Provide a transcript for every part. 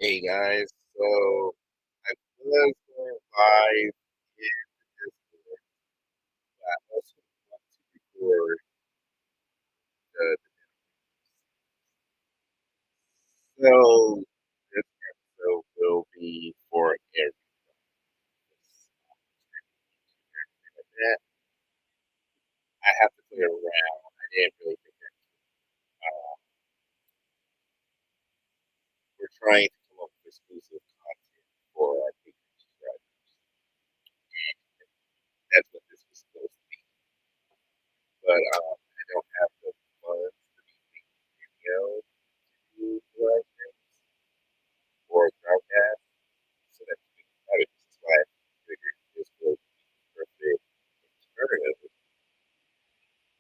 Hey guys, so I was going live in the Discord, but I also want to record the so this episode will be for everyone. That I have to play around. I didn't really think that we're trying to come up with exclusive content for our Patreon subscribers. That's what this was supposed to be. But I don't have the funds to be making videos to live things or broadcast. So that's about it. This is why I figured this would be the perfect alternative.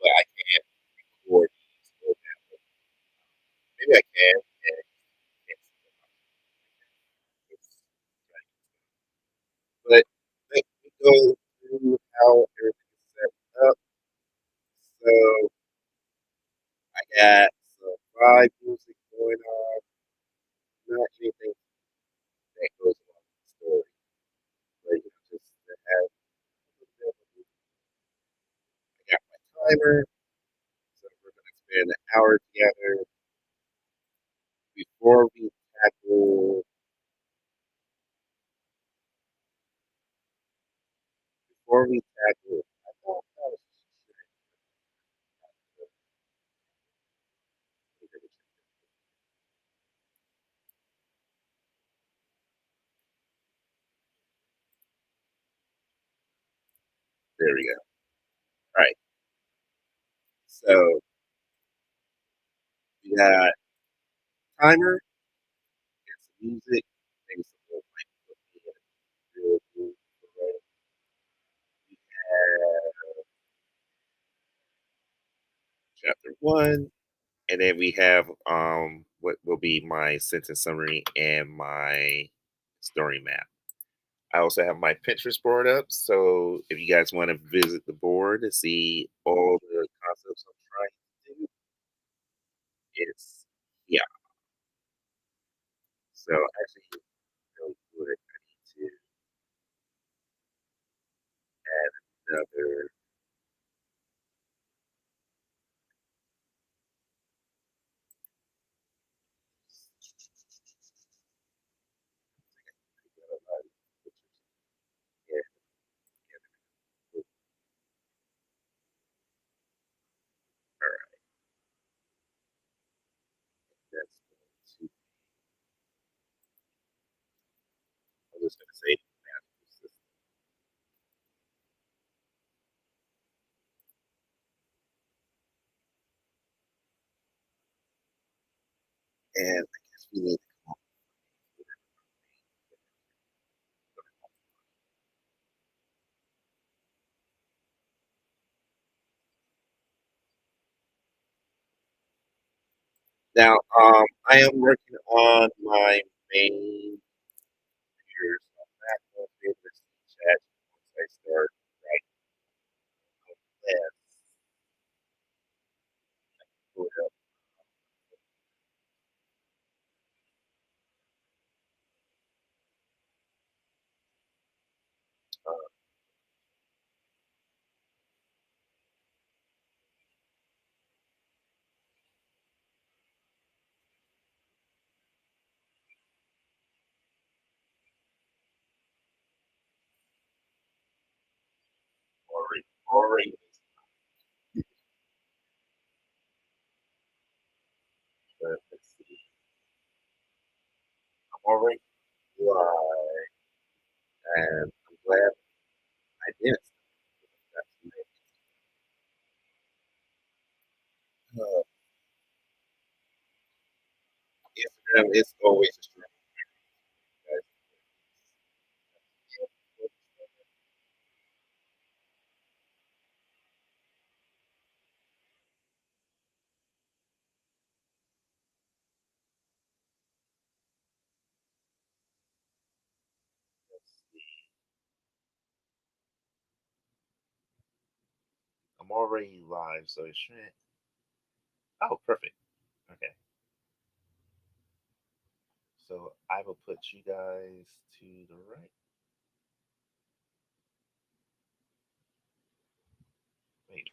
But I can't record these or that way. Maybe I can, and it's, it's but let me go through how everything is set up. So I got some vibe music going on, not anything that goes along with the story, but just to have a little bit of a movie. I got my timer, so we're gonna spend an hour together before we tackle before we tackle. I thought that was there we go. All right, so we got timer and some music, maybe some little like real cool. We have chapter one, and then we have what will be my sentence summary and my story map. I also have my Pinterest board up, so if you guys want to visit the board to see all the concepts I'm trying to do, it's yeah. So actually, really quick, I need to add another. Yeah, yeah, all right, that's going to. I'm just going to say magical system, and I guess we need to come up with now. I am working on my main computers. I'm not going to be able to see chat once I start writing. Yeah, pull it up. Uh, already, but let's see. I'm already live, and I'm glad I did. That's Instagram is always a struggle, guys. I'm already live, so it shouldn't. Oh, perfect. Okay. So I will put you guys to the right. Wait.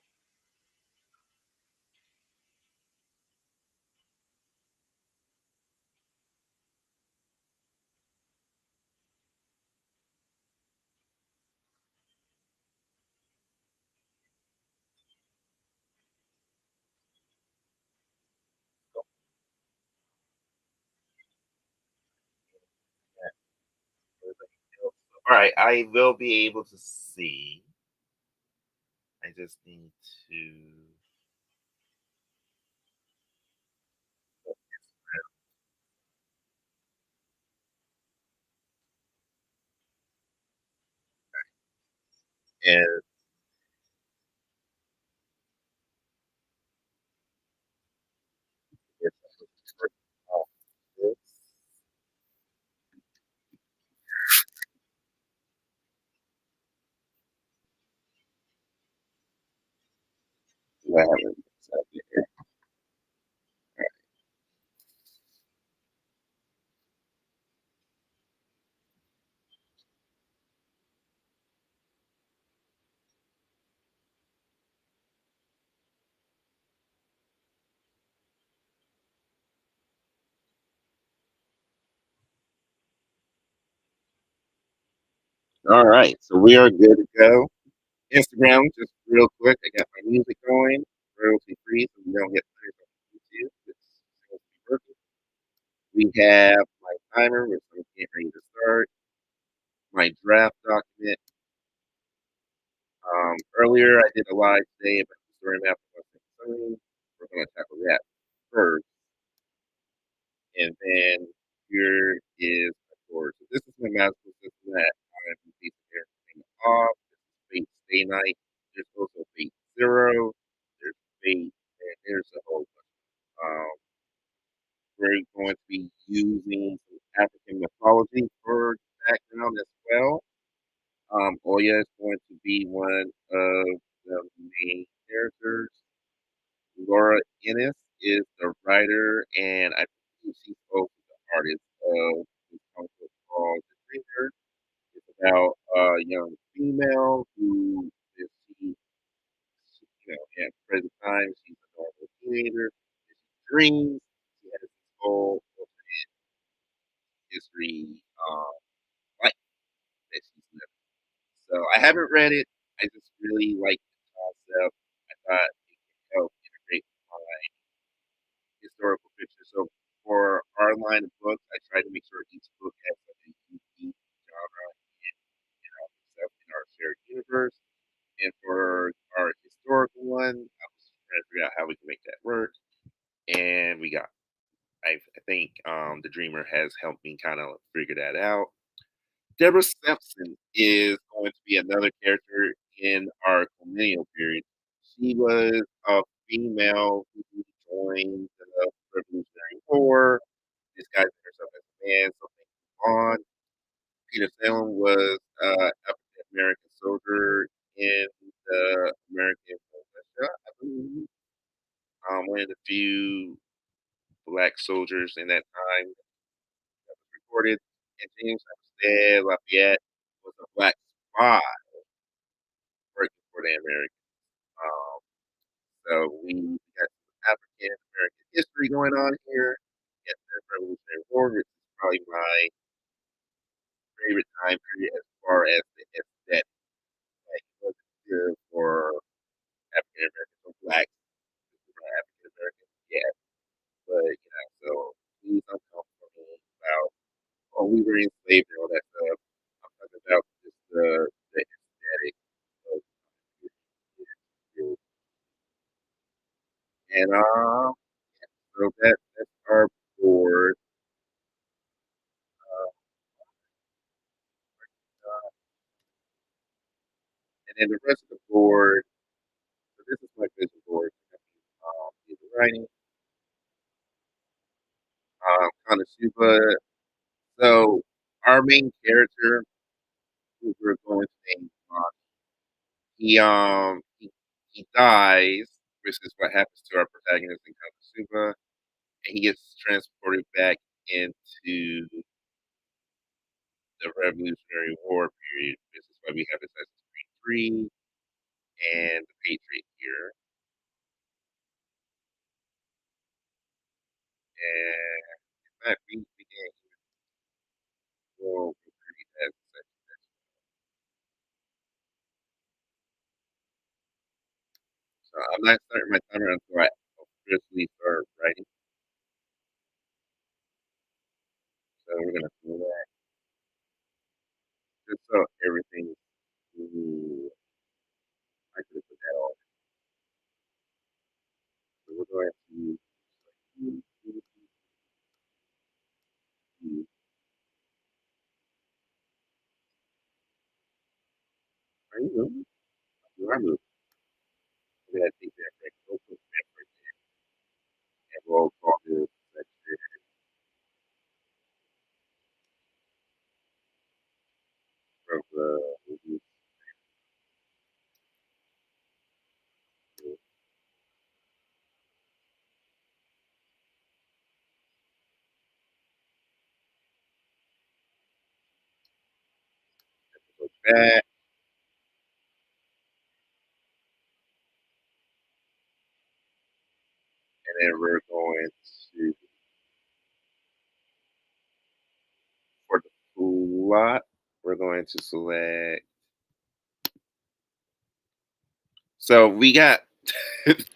All right, I will be able to see. I just need to. And if I turn off this, I haven't set it here. All right, so we are good to go. Instagram, just real quick, I got my music going, royalty free, so we don't get punished on YouTube. It's supposed to be working. We have my timer, which I'm getting ready to start. My draft document. Earlier, I did a live today about the story map of Sony. We're going to tackle that first, and then here is my board. So this is my magical system that I'm basing everything off. This is Fate Stay Night. There's also Fate Zero. There's Fate, and there's a whole bunch. We're going to be using some African mythology for background as well. Oya is going to be one of the main characters. Laura Innes is the writer, and I believe she's also the artist of this comic book called The Dreamer. It's about a young female who is at present time she's a normal teenager. And she dreams. She has this whole history life that she's living. So I haven't read it. I just really like the concept. I thought it could help integrate my historical fiction. So for our line of books, I try to make sure each book has a unique genre itself in our shared universe. And for our historical one, I was trying to figure out how we can make that work. And we got. I think the Dreamer has helped me kind of figure that out. Deborah Stepson is going to be another character in our colonial period. She was a female who joined the Revolutionary War, disguising herself as a man, so things move on. Peter Salem was an African American soldier in the American militia, I believe. One of the few black soldiers in that time that was recorded. And James Armstead Lafayette was a black spy working for the Americans. Um, so we got some African American history going on here. Yes, the Revolutionary War, which is probably my favorite time period as far as the aesthetic. Like, it wasn't good for African Americans or blacks, African Americans, yeah. But, so please don't come for me about, oh, we were enslaved and all that stuff. I'm talking about just the aesthetic of it. And so that's our board. And then the rest of the board, so this is my vision board. Is writing, Konosuba. So our main character, who we're going to name, he dies, which is what happens to our protagonist in Konosuba, and he gets transported back into the Revolutionary War period. This is why we have Assassin's Creed 3 and the Patriot here. And in fact, we can't even go over that section. So I'm not starting my timer until I officially start writing. So we're gonna do that just so everything. Ooh, I could have put that on. So we're going to are you moving? You are moving. We're gonna take that break. We'll put that break in, and we'll call this section from the movies. Episode back, and then we're going to for the plot. We're going to select. So we got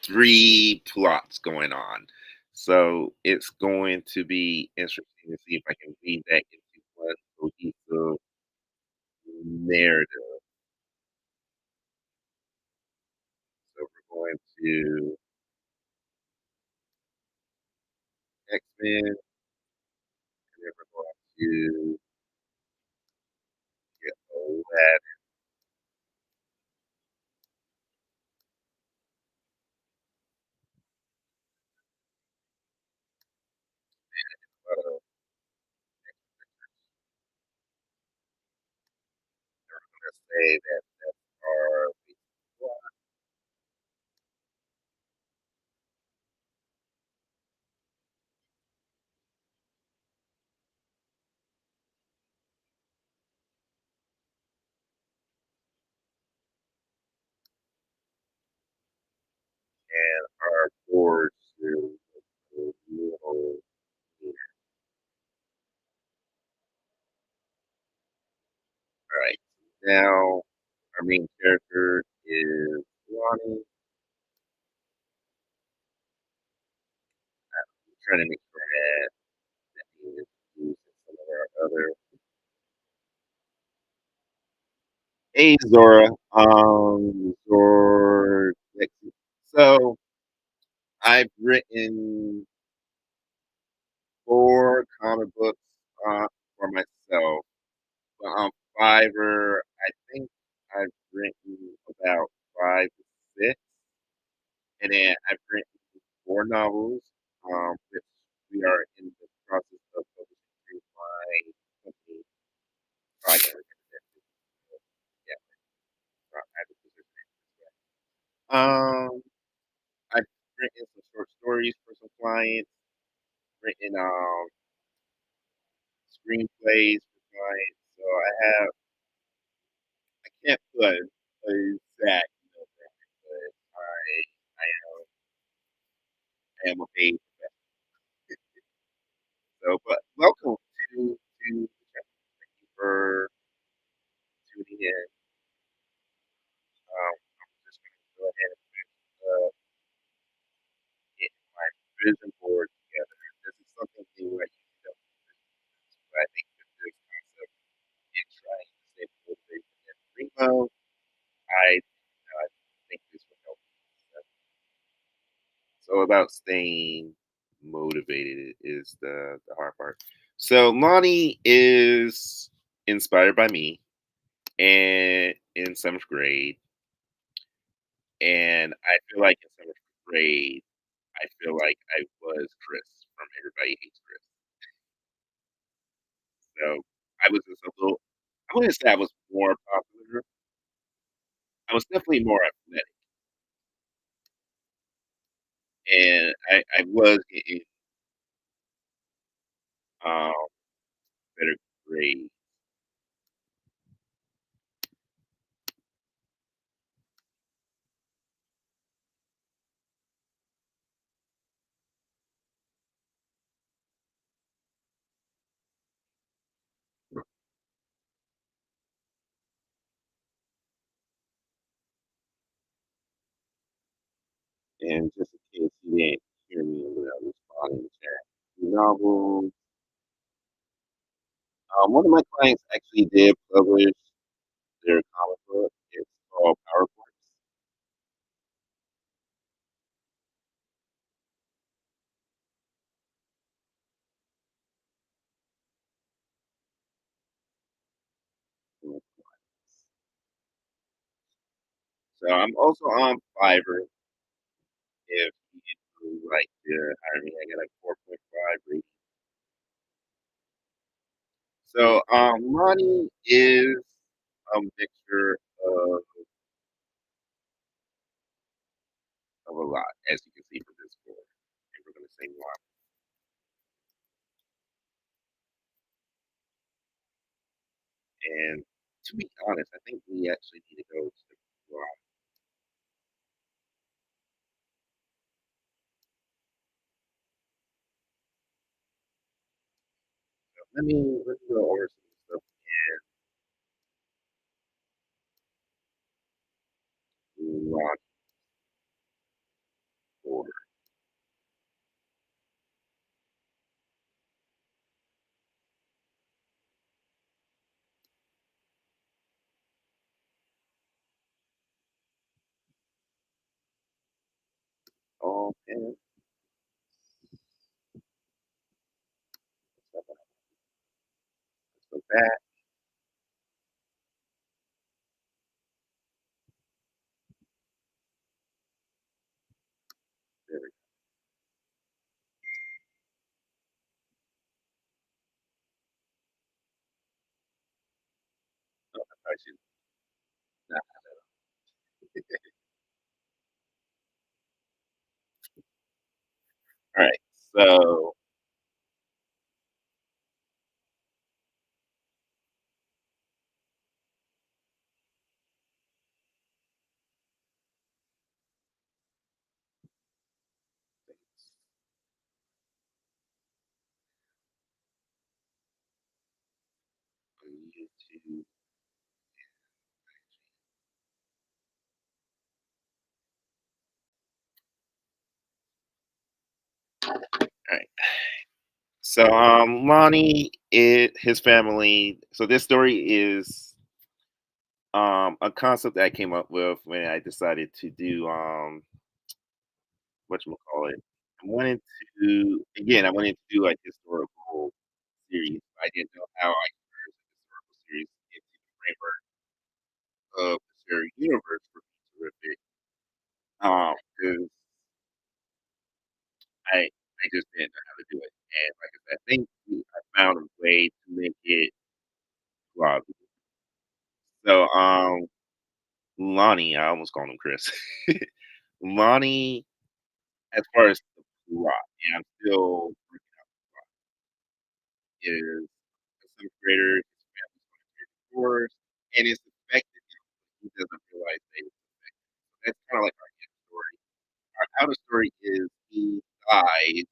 three plots going on. So it's going to be interesting to see if I can weave that into one cohesive narrative. So we're going to X Men, and then we're going to get Aladdin. We're going to say that that's our basic plot, and our board to little. All right. Now our main character is Lonnie. I'm trying to make sure that he is used in some of our other. Hey Zora, Zor. So I've written four comic books for myself. But on Fiverr, I think I've written about five to six, and then I've written four novels, which we are in the process of publishing through my company. So I can't remember that. Yeah, I have a position. I've written some short stories for some clients, written screenplays for clients. So I can't put an exact number, but I am a paid professional. So, but welcome to the channel. Thank you for tuning in. I'm just going to go ahead and get my vision board together. This is something new I usually don't do, but I think with this concept and trying to stay motivated in Remo, I think this will help. So about staying motivated is the hard part. So Lonnie is inspired by me and in seventh grade, and I feel like in seventh grade, I feel like I was Chris from Everybody Hates Chris. So I was just a little. I wouldn't say I was more popular. I was definitely more athletic, and I was getting um, better grades, and just in case you didn't hear me when I responded in the chat, novels. One of my clients actually did publish their comic book. It's called PowerPoint. So I'm also on Fiverr if you would like to hire me. I got a 4.5 rating. So money is a mixture of a lot, as you can see from this board. And we're going to say one. And to be honest, I think we actually need to go to the one. Let me go over some stuff in one order. Okay. So that there we go. I should not. All right. So on YouTube. All right. So Lonnie, his family. So this story is a concept that I came up with when I decided to do whatchamacallit. I wanted to do like historical series. I didn't know how I could turn a historical series into the framework of the shared universe for me to fit. Because I just didn't know how to do it. And like I said, I think I found a way to make it plausible. So Lonnie, I almost called him Chris. Lonnie, as far as the plot, and I'm still working out the plot, is a seventh grader, his family's going through a divorce, and it's affected him. He doesn't realize they was affected. So that's kind of like our end story. Our outer story is he dies,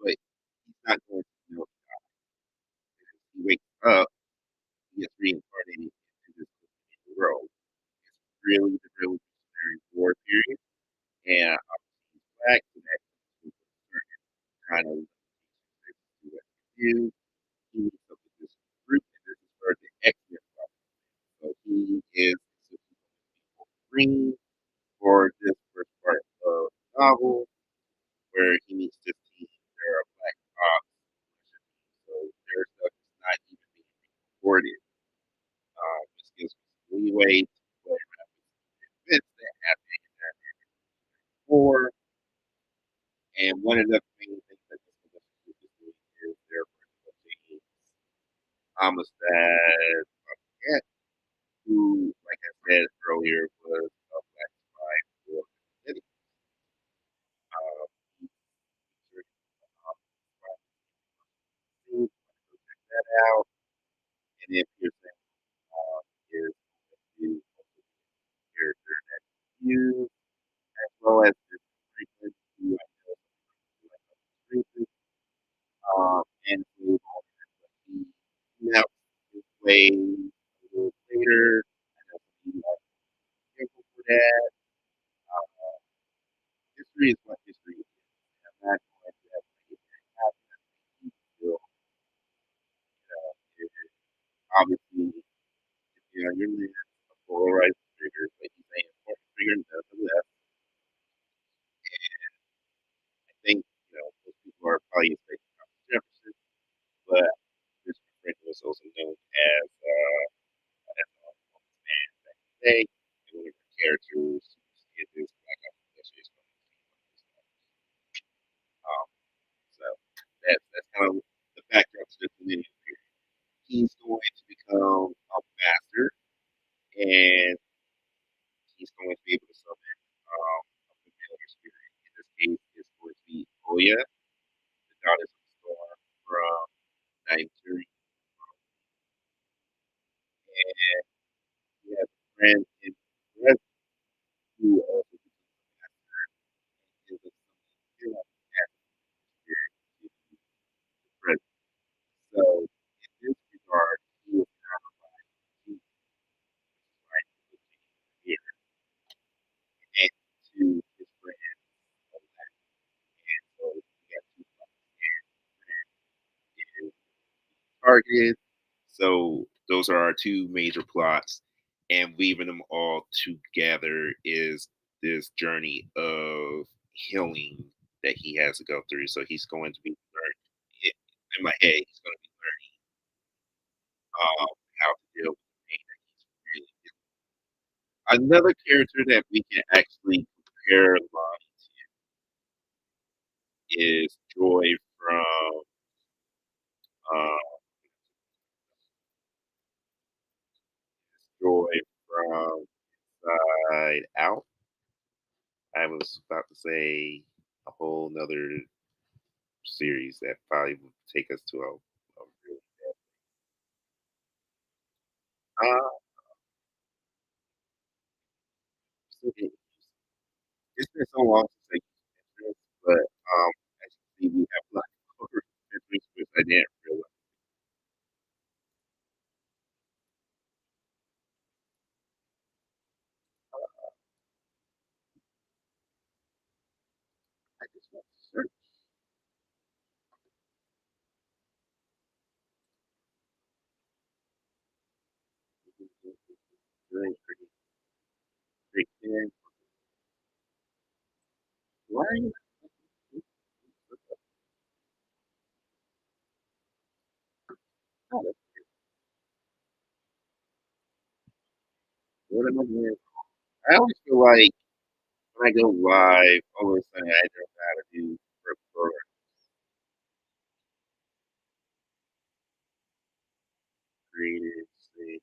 but he's not going to know he wakes up, he gets reincarnated into this world. It's really very war period, and he's back to that kind of what he do. He meets up with this group, and this is where the X-Men come. So he is green for this first part of the novel, where he meets this team. There are black ops, so their stuff is not even being recorded. This gives me some leeway to play around with events that happen in there before. And one of the main things that this group is doing is they're working Amistad Cat, who, like I said earlier, was a black spy for the city. well as this frequency, who I know who I know is and move on. He helps his way a little later. I know he like careful for that. Uh, History is what history is. I'm not going to have to get that happen. He still, is obviously, your list a polarized figure, but he's an important figure nonetheless. I think, most people are probably expecting Thomas Jefferson, but Christopher Franklin was also known as a woman's man back in the day. And one of her characters is this black officer is one of his um, so that's kind of the backdrop to the millennial period. He's going to become a master, and he's going to be able to summon a familiar spirit. In this case, it's going to be Oya, the goddess of the storm from Nigeria. And he has a friend in Red who also becomes a master and gives us some feel like spirit to the present. So in this regard, he is kind of like Jesus, right? Here and to his friend. And so we have two friends targeted. So those are our two major plots, and weaving them all together is this journey of healing that he has to go through. So he's going to be learning in my head. He's going to be learning how to deal with the pain that he's really dealing. Another character that we can actually compare Lonnie to is Joy from uh, Joy from Side Out. I was about to say a whole nother series that probably would take us to a really uh so it's been so long since I used Pinterest, but as you can see we have like over Pinterest which I didn't realize. I just want to search really pretty big thing. Why are you not a what am I doing? I always feel like when I go live, all of a sudden I don't know how to do record creative. See.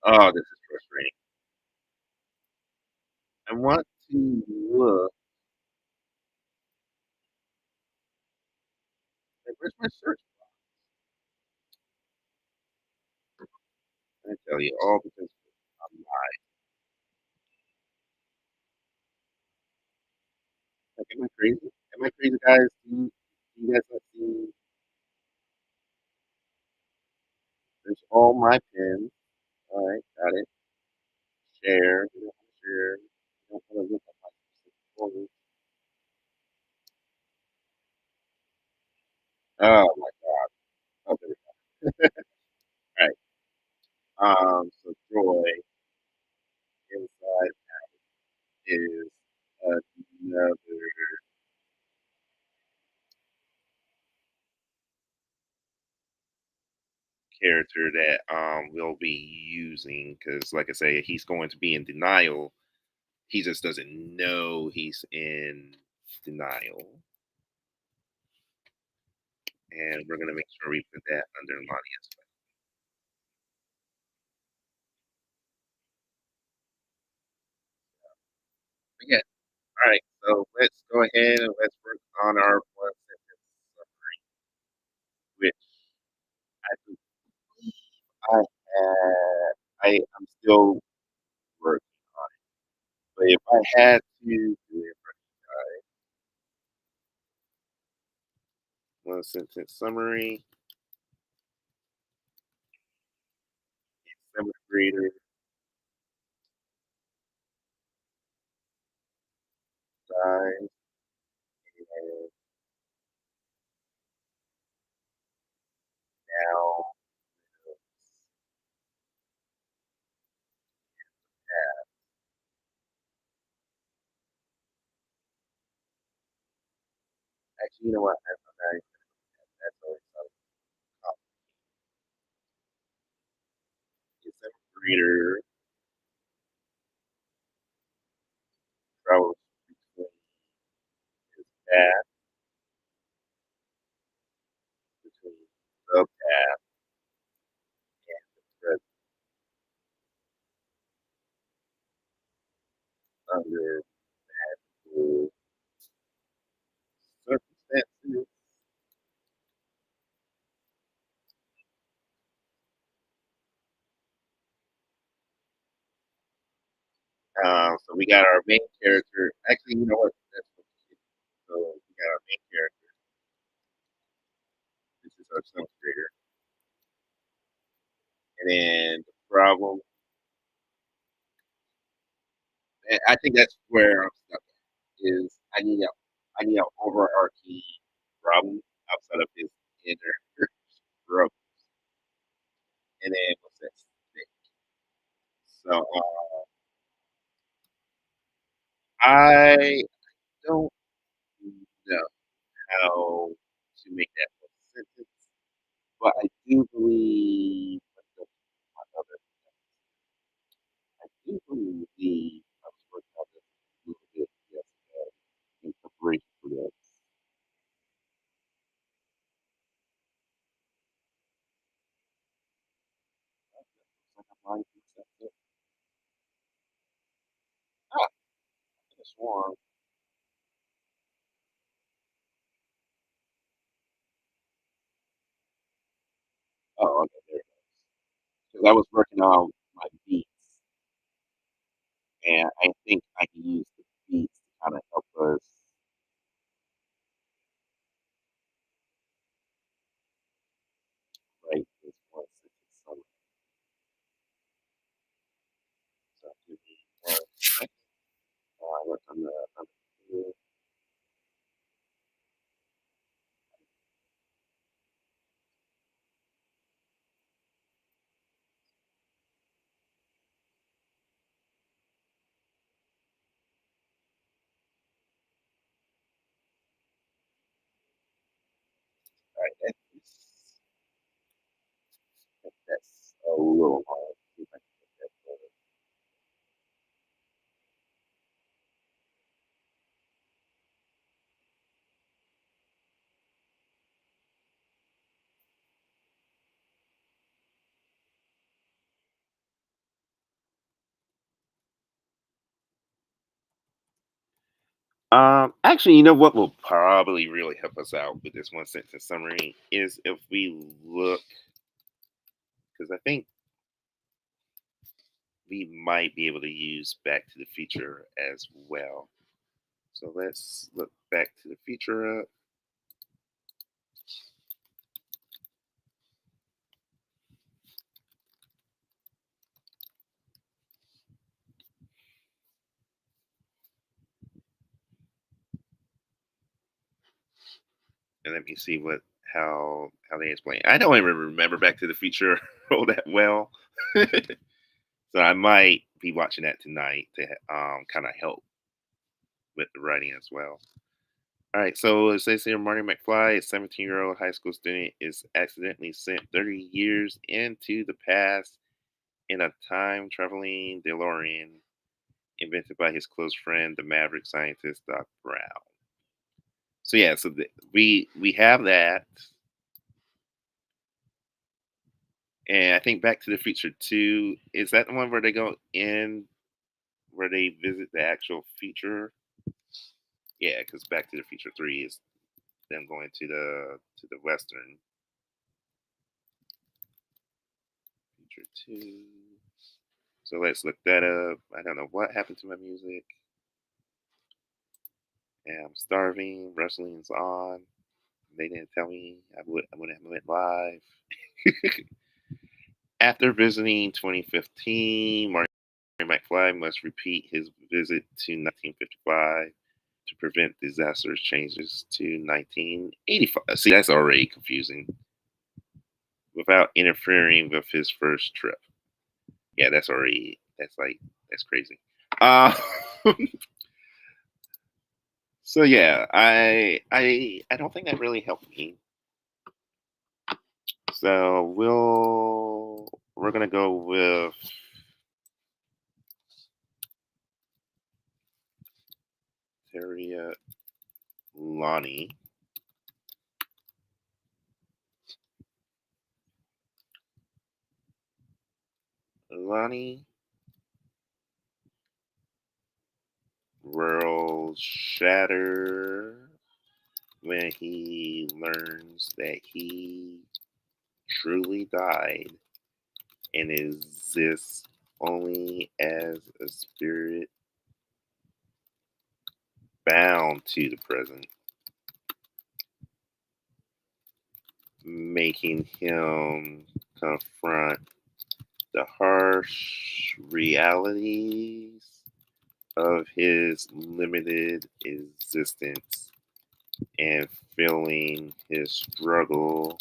Oh, this is frustrating. I want to look. Like, where's my search? I tell you all because I'm live. Like, am I crazy? Am I crazy, guys? Do you guys not see? There's all my pins. All right, got it. Share. We don't want to share. We don't want to look at my specific folders. Oh my god. Oh, there we go. All right. So Joy inside is another character that we'll be using because, like I say, he's going to be in denial. He just doesn't know he's in denial, and we're gonna make sure we put that under Lonnie as well. Again, all right. So let's go ahead and let's work on our one sentence summary, which I had I'm still working on it, but if I had to do it for one sentence summary, seventh grader dies and now yeah. Actually, you know what? That's always something complicated. Seventh grader travels between his path, between the path and the present under the circumstances. So we got our main character. Actually, you know what? That's what it is. So we got our main character. This is our seventh grader. And then the problem, and I think that's where I'm stuck at, is I need an overarching problem outside of his inner struggle. And then what's that? So I don't know how to make that more sentence, but I do believe I do believe I was working on this a little bit yesterday in preparation for this. Looks like I'm 90% it. Ah, I could have sworn. Oh, okay, there it goes. Because I was working on my beats, and I think I can use the beats to kind of help us write this one sentence summary. So give me 1 second. I worked on the right, that's a little hard. See if I can get that better. Actually, you know what will probably really help us out with this one sentence summary is if we look, because I think we might be able to use Back to the Future as well. So let's look Back to the Future up, and let me see what how they explain. I don't even remember Back to the Future all that well, so I might be watching that tonight to kind of help with the writing as well. All right, so it says here Marty McFly, a 17-year-old high school student, is accidentally sent 30 years into the past in a time traveling DeLorean invented by his close friend, the maverick scientist Doc Brown. So yeah, so we have that, and I think Back to the Future 2 is that the one where they go in where they visit the actual future? Yeah, because Back to the Future 3 is them going to the Western Two. So let's look that up. I don't know what happened to my music. Yeah, I'm starving. Wrestling's on. They didn't tell me I would have went live. After visiting 2015, Marty McFly must repeat his visit to 1955 to prevent disastrous changes to 1985. See, that's already confusing. Without interfering with his first trip. Yeah, that's crazy. Uh, so yeah, I don't think that really helped me. So we're gonna go with Terria Lonnie. Lonnie world shatter when he learns that he truly died and exists only as a spirit bound to the present, making him confront the harsh realities of his limited existence and feeling his struggle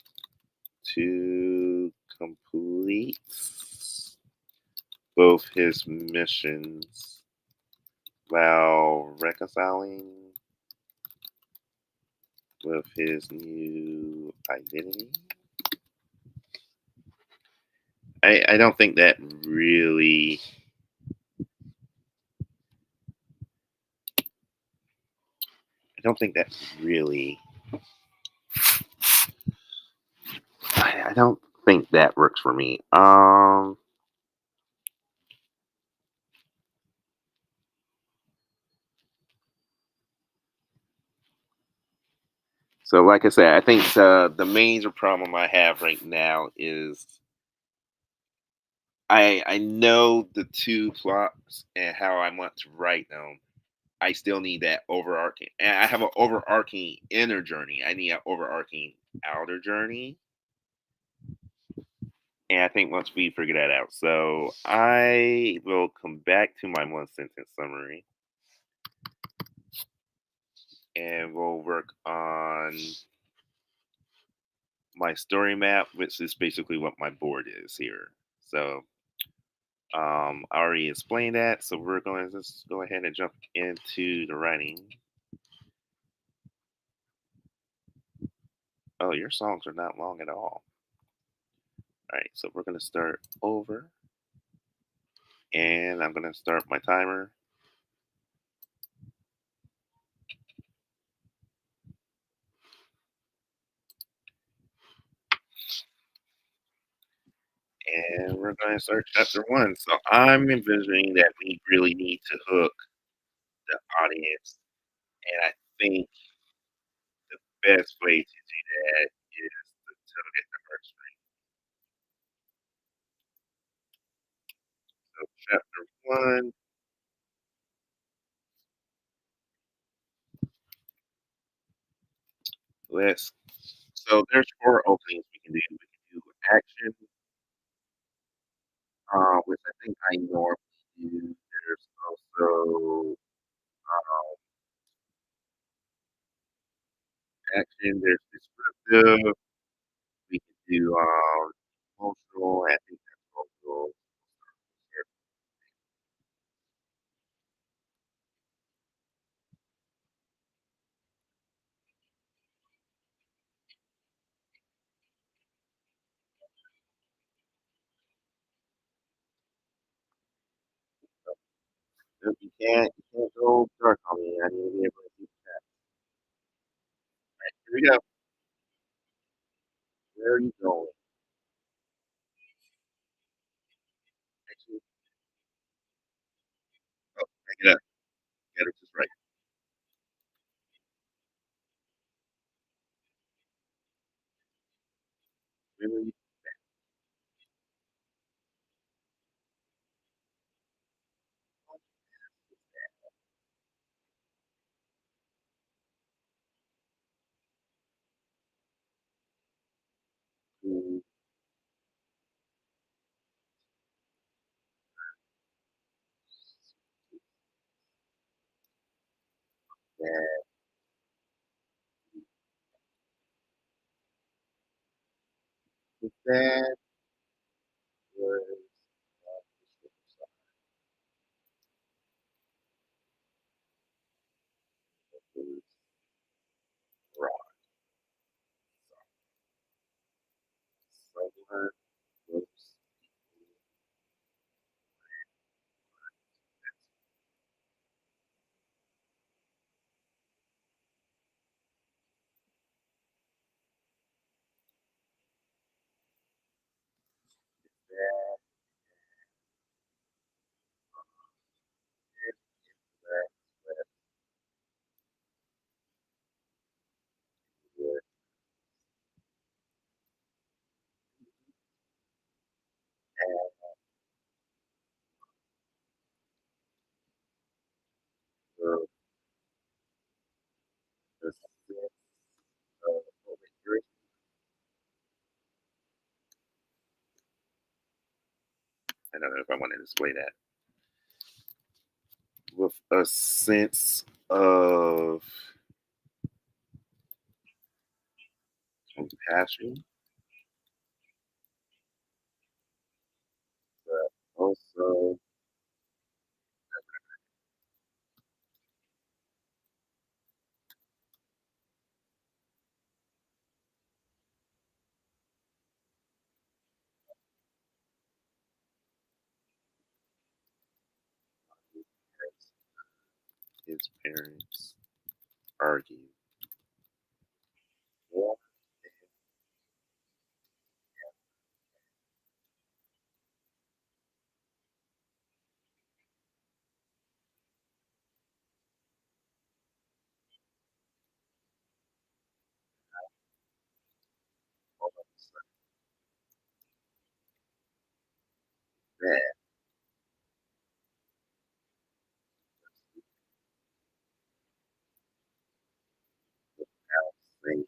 to complete both his missions while reconciling with his new identity. I don't think that really I don't think that really I don't think that works for me. So like I said, I think the major problem I have right now is I know the two plots and how I want to write them. I still need that overarching, and I have an overarching inner journey. I need an overarching outer journey, and I think once we figure that out, so I will come back to my one sentence summary, and we'll work on my story map, which is basically what my board is here. So I already explained that, so we're going to just go ahead and jump into the writing. Oh, your songs are not long at all. All right, so we're going to start over, and I'm going to start my timer. And we're going to start chapter one. So I'm envisioning that we really need to hook the audience. And I think the best way to do that is to tug at the heartstrings. So chapter one, let's so there's four openings we can do. We can do action, which I think I normally do. There's also action, there's descriptive, we can do emotional, I think that's also you can't go dark on me. I need to be able to keep that. Here we go. Where are you going? Actually, oh, back it up. Get it just right. Where are you? And that was was wrong. Someone was that that was and the the sense of over I don't know if I want to display that with a sense of compassion, but also his parents argue. One all of a sudden that without saying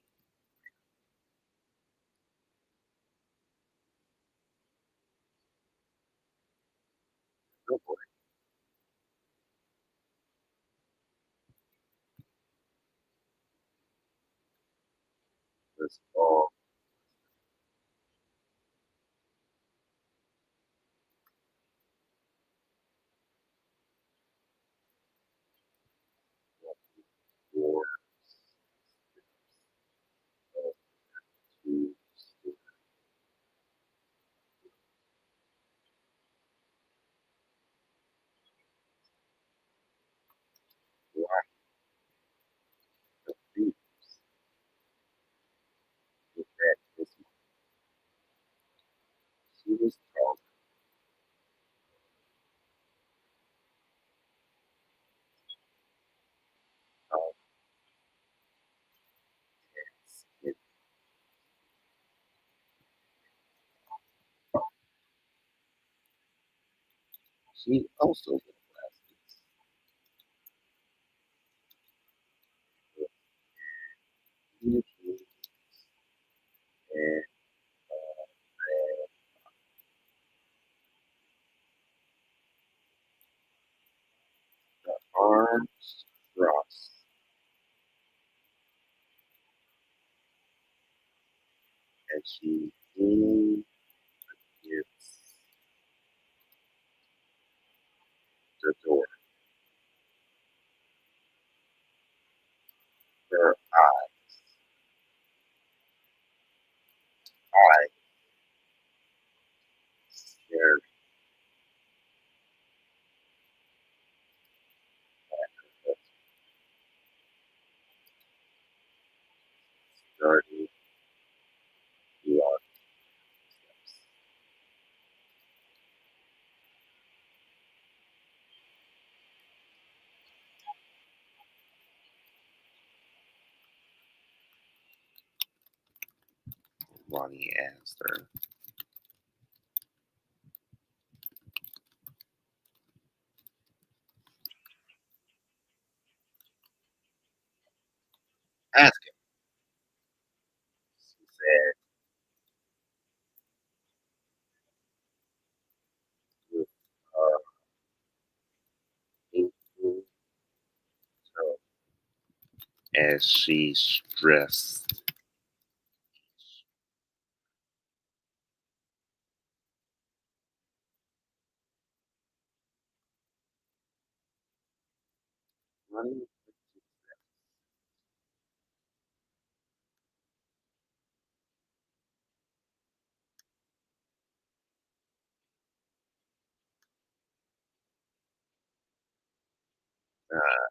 no boy was all for to why the feet with that this she was taught how it she also was with huge and the arms crossed and she leaned against the door. Her eyes stared at starting beyond steps. Ronnie asked her, ask him. She said with a painful tone. as she stressed. Running uh,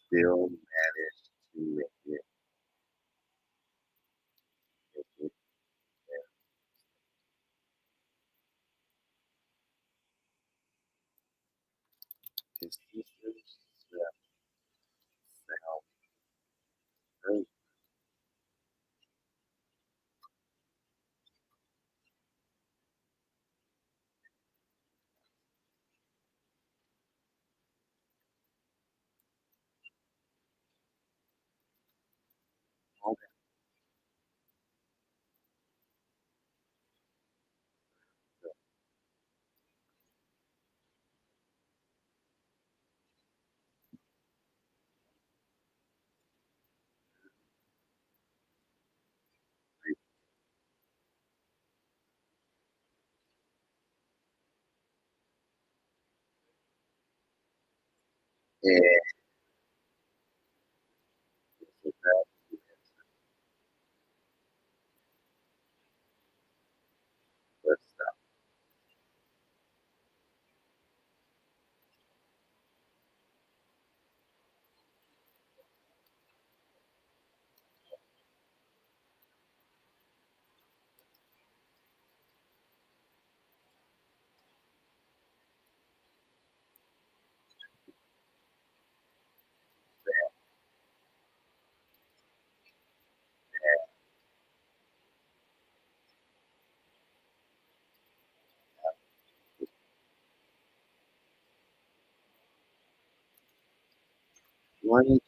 still managed to make it. His sisters sound very calm and that was wanting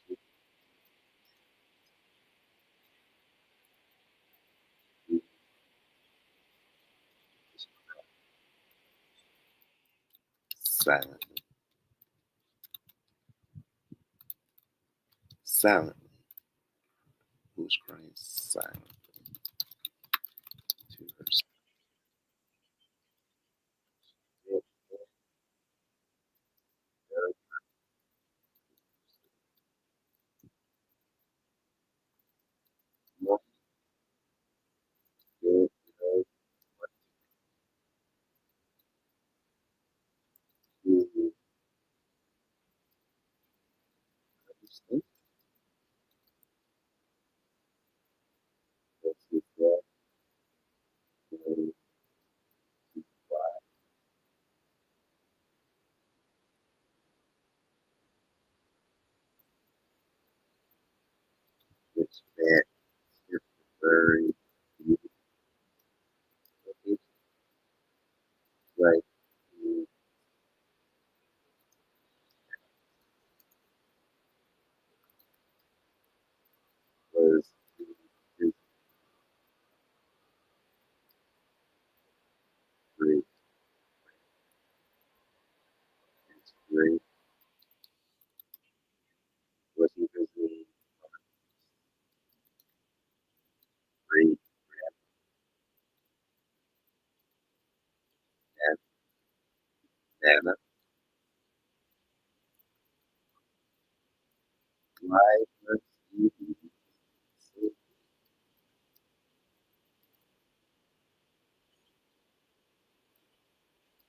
to be silently, silently. Who was crying silently to herself? More good, to understand that she felt very why this man is very beautiful. It's like he was his great, his great, was he visiting great and Nana. Why must he be so?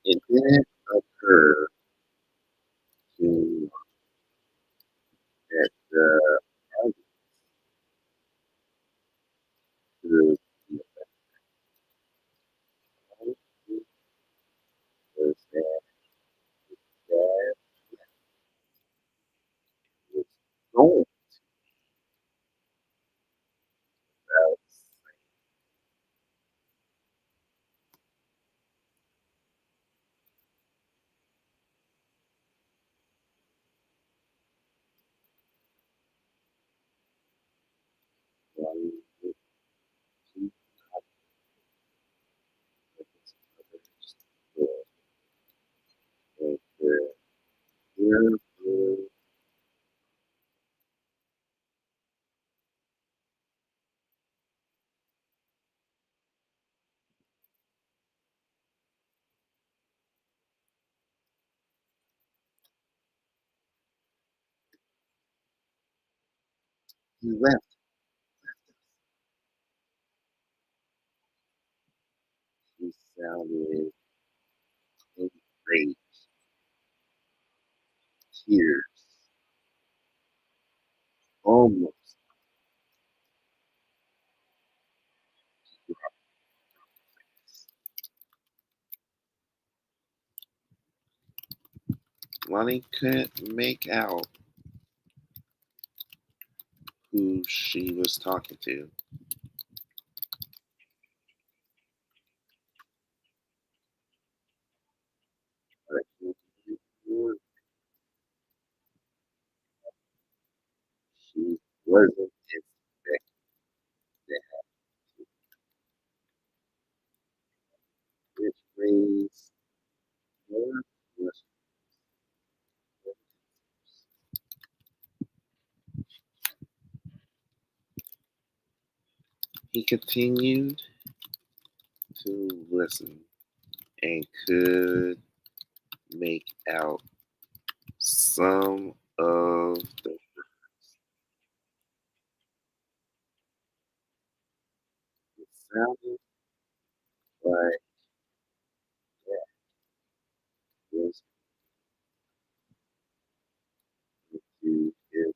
It didn't occur to that the argument He left us. He sounded enraged, tears almost dropped his face. Lonnie couldn't make out who she was talking to. But she wasn't expecting that, which raised more questions. He continued to listen and could make out some of the words. It sounded like that was into his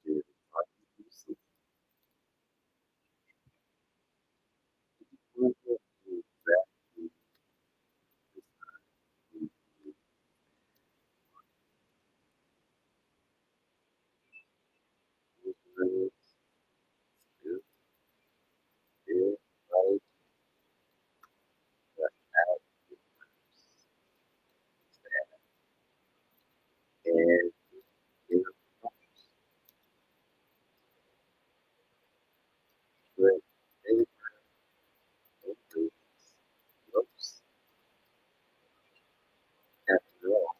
his occupancy. He wasn't exactly the words still feel like the outbursts and it was, but they were only ropes after all.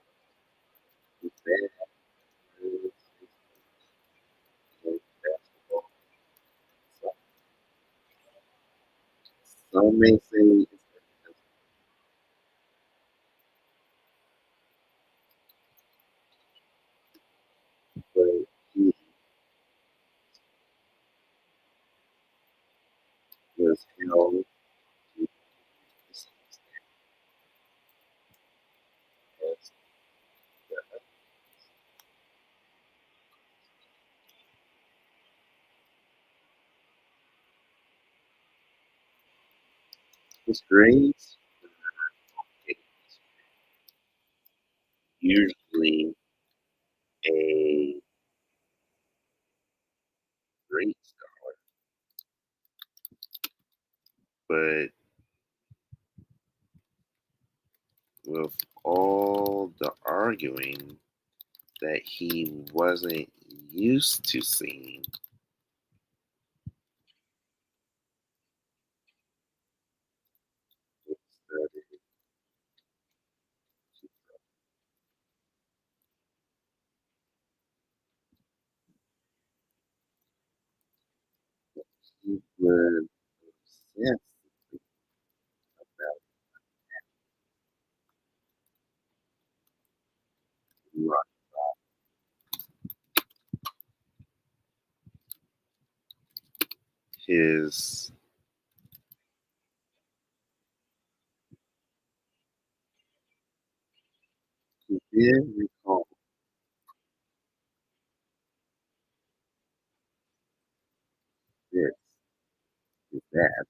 The bad words like basketball. So some may say it's because, but he was held to the same standard as the other. His grades were usually a great scholar, but with all the arguing that he wasn't used to seeing, it started to he was obsessed about rock. His he did recall this, his dad,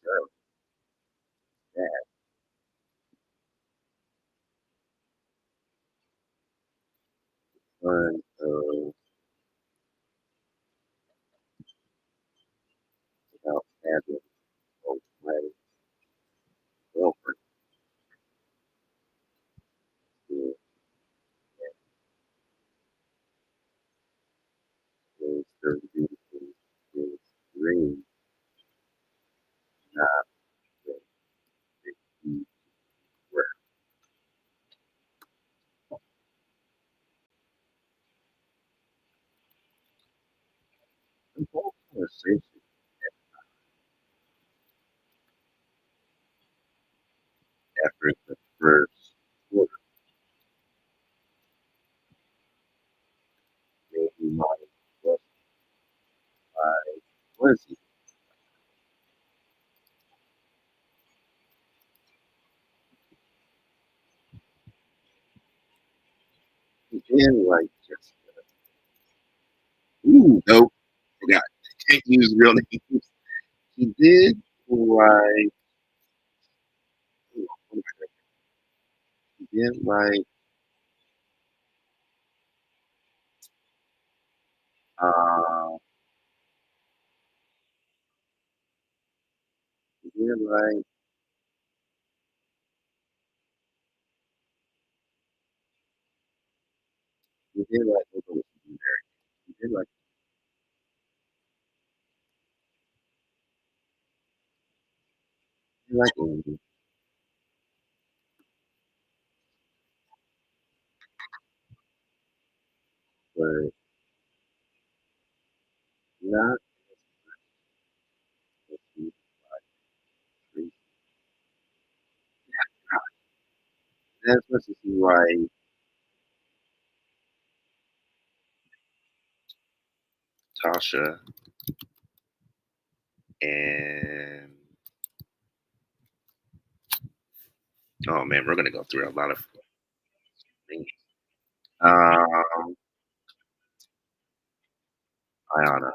Joe, dad, son of about having both weddings, girlfriend, who was so beautiful, his dream, not that he were conversation after the first quarter. Maybe my was was he? He didn't like Jessica. Ooh, nope. Forgot. Can't use real names. He did like. Ooh, what am I thinking? He did like. Uh, he did like. He did like. He did like. He did like Andy, but not as he like. That's supposed to see why Tasha and oh man, we're gonna go through a lot of things. Um, Ayana,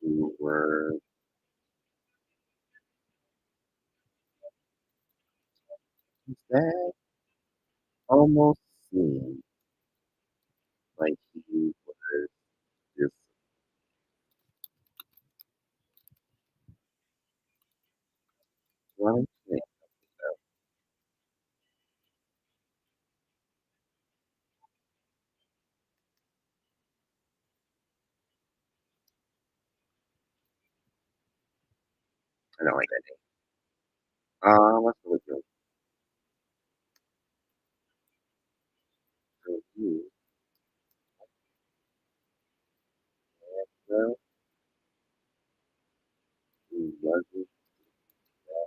who were that almost seemed like he was just one thing. I don't like that name. Let's go with you. Well, who wasn't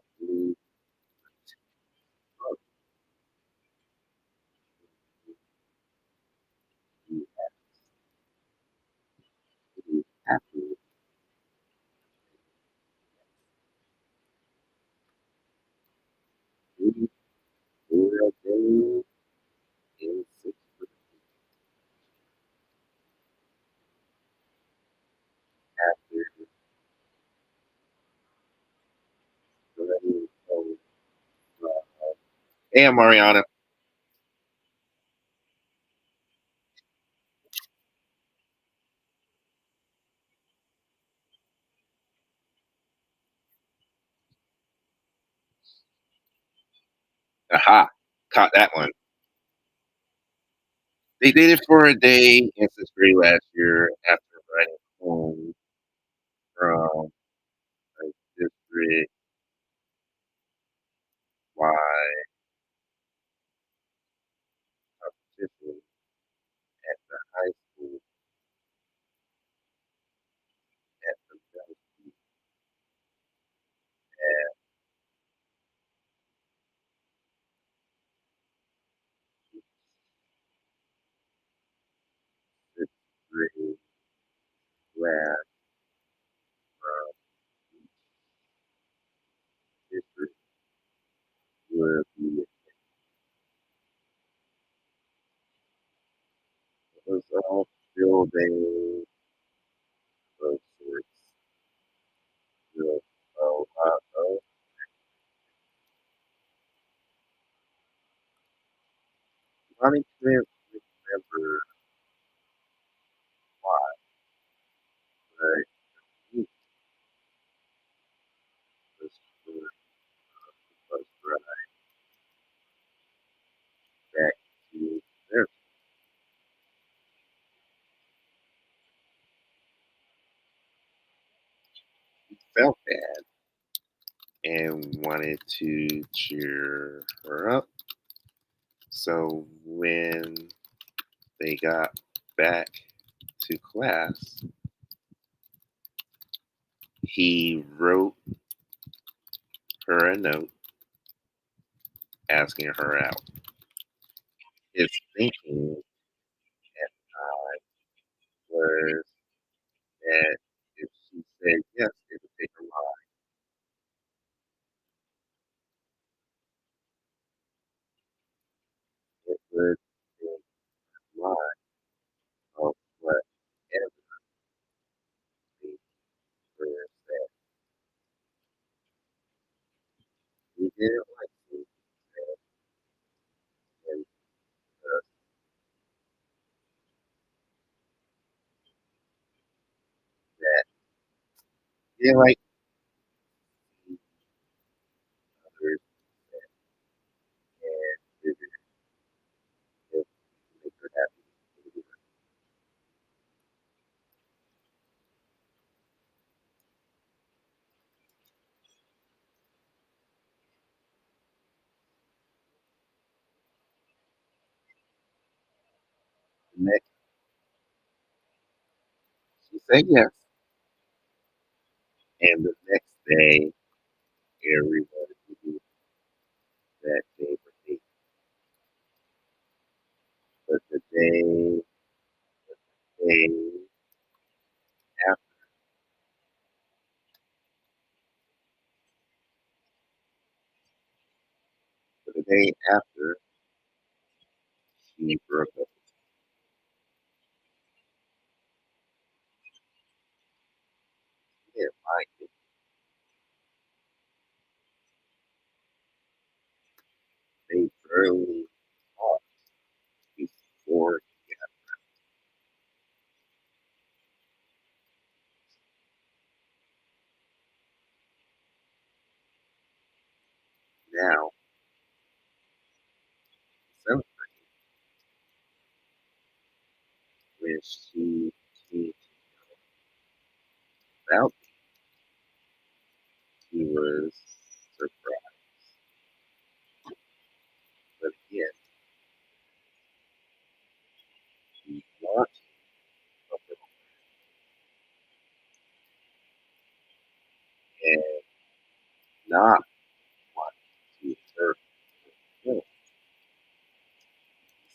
exactly happy with their day in 6 after letting go. Hey, Mariana. Aha, caught that one. They dated for a day in 6th grade last year after riding home from a district wide competition at the high school at the middle school at 6th grade class from district would be was all building of sorts. Real oh, Ronnie can't remember why, but he was for the bus ride back to their felt bad and wanted to cheer her up. So when they got back to class, he wrote her a note asking her out. His thinking at the time was that if she said yes, it would take her life. It would take life of whatever they were said. He didn't like to say and that he didn't like to see others and did it if make her happy. The next she said yes, and the next day everybody knew that they were dating. But day after the day after she broke up, he didn't like it. They barely talked before. Now, seventh grade, when she came about, he was surprised. But again, he wanted a little and not want to hurt him. He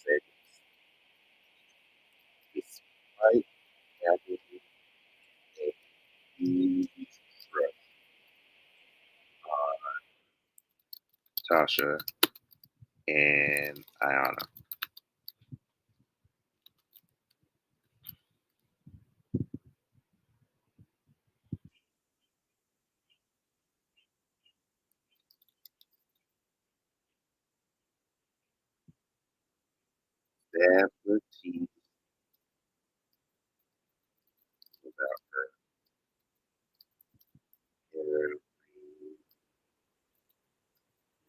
said, despite having a huge crush on Tasha and Ayana, that would tease about her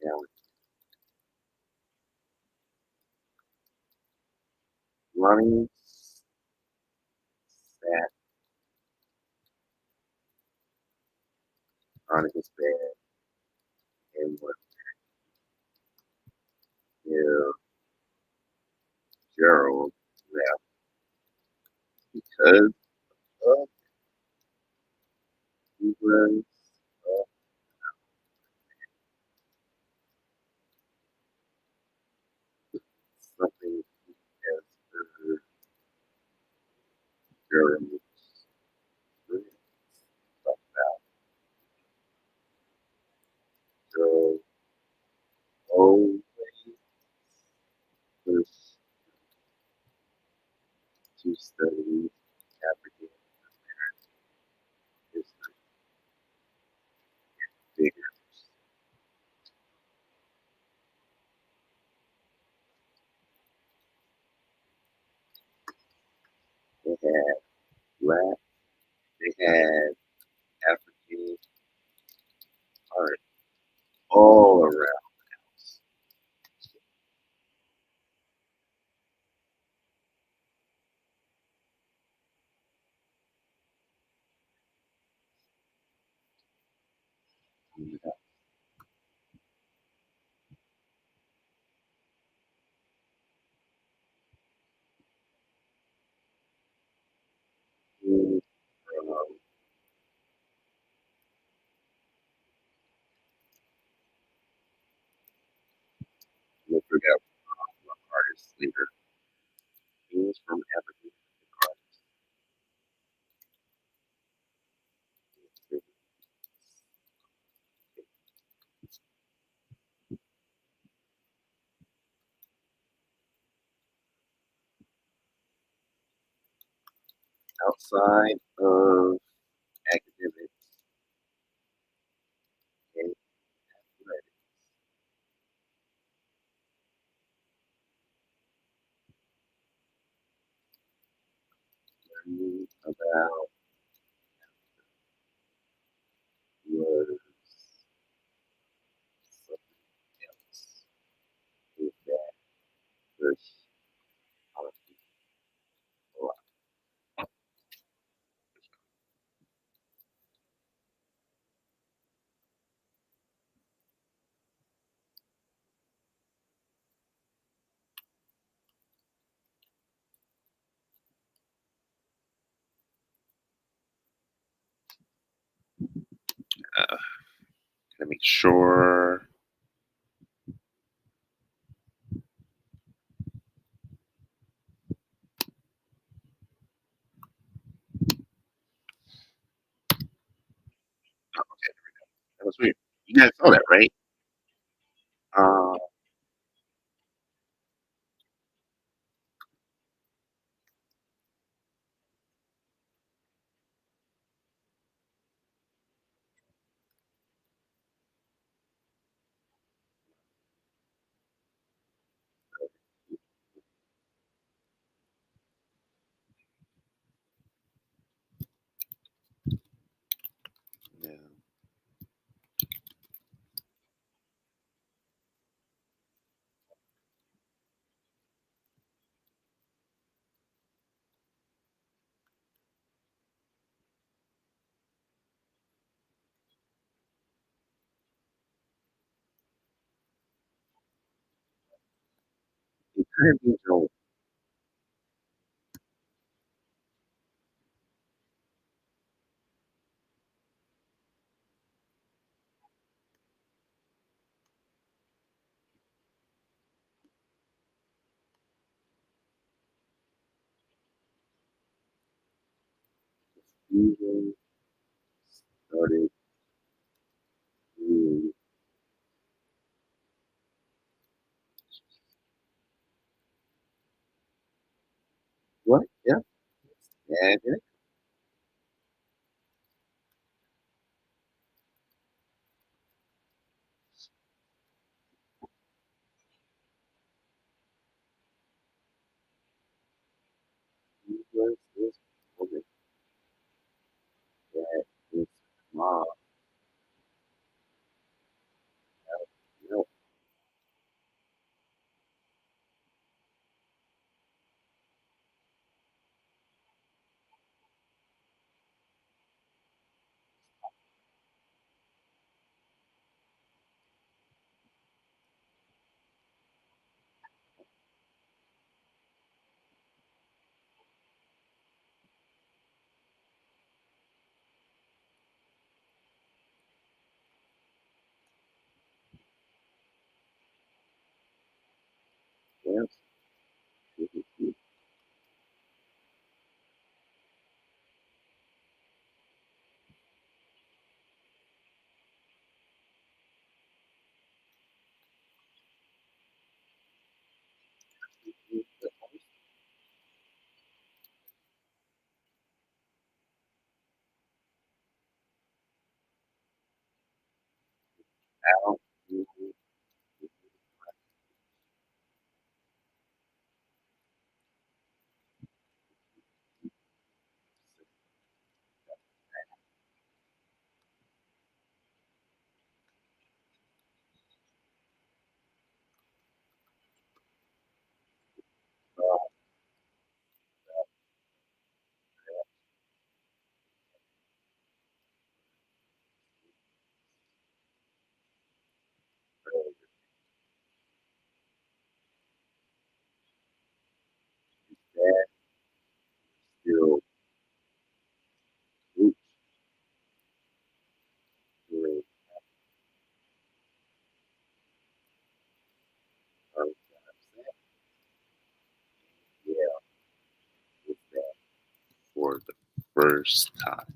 now Ronnie sat on his bed and wondered if Gerald left because of he was uh, something he has heard Gerald's friends talk about. So always push to study African history figures. They had black, they had African art all around the house. we got artist leader. Themes from African artists. Outside of academics and athletics, learning about was something else with that push on a lot. Gotta make sure. Oh, okay, that was weird. You guys saw that, right? Uh, yeah. It could be Joel. Steven started doing what? Yeah, and it was this woman that his mom, you know, yes, out. first time,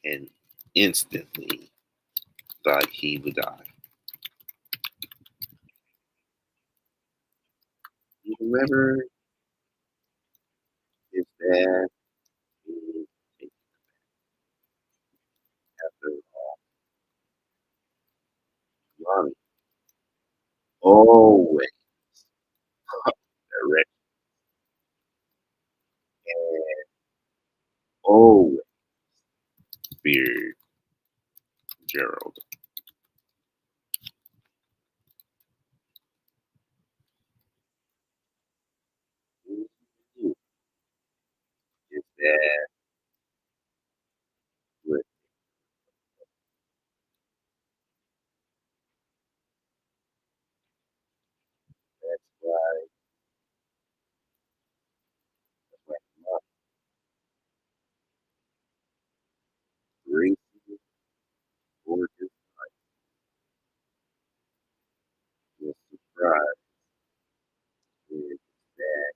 and instantly thought he would die. You remember his dad being taken after all, Ronnie always direct and always feared Gerald. He knew his dad would. That's why. That's why Mom racing for his was surprised when his dad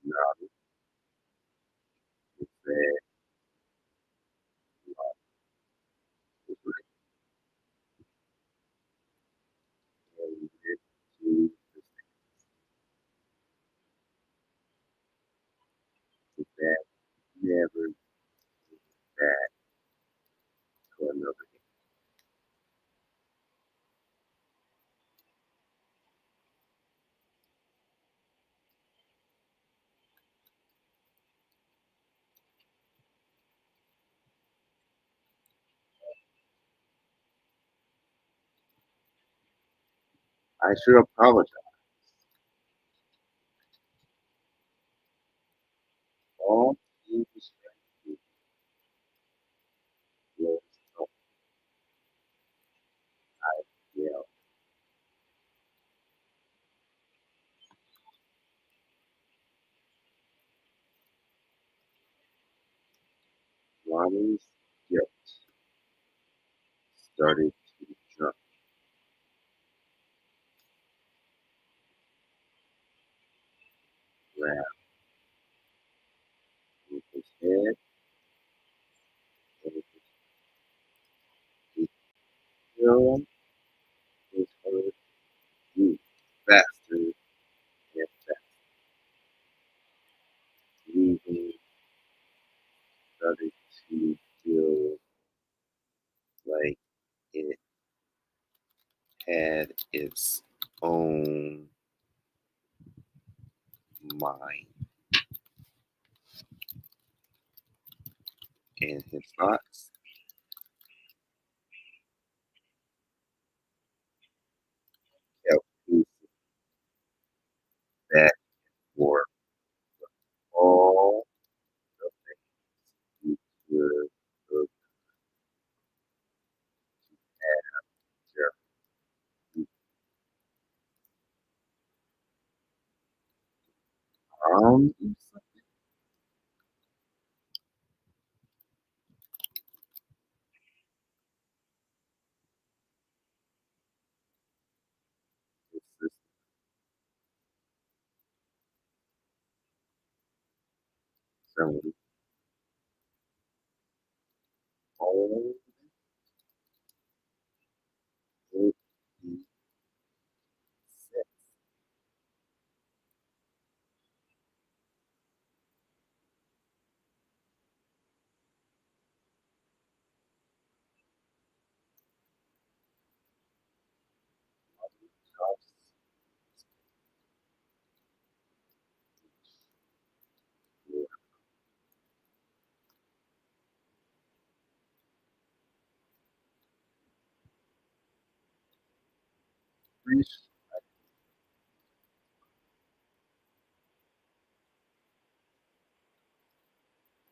nodded and said, "Mom was right," and went to the his dad never came back to another game. I should apologize. All he was trying to do was help. I yelled. Ronnie's guilt started to jump around in his head, and his film his heart beat faster and faster. Breathing started to feel like it had its own mind, and his thoughts kept pacing back and forth all the things he could have had. Um, it's some all it he said just increased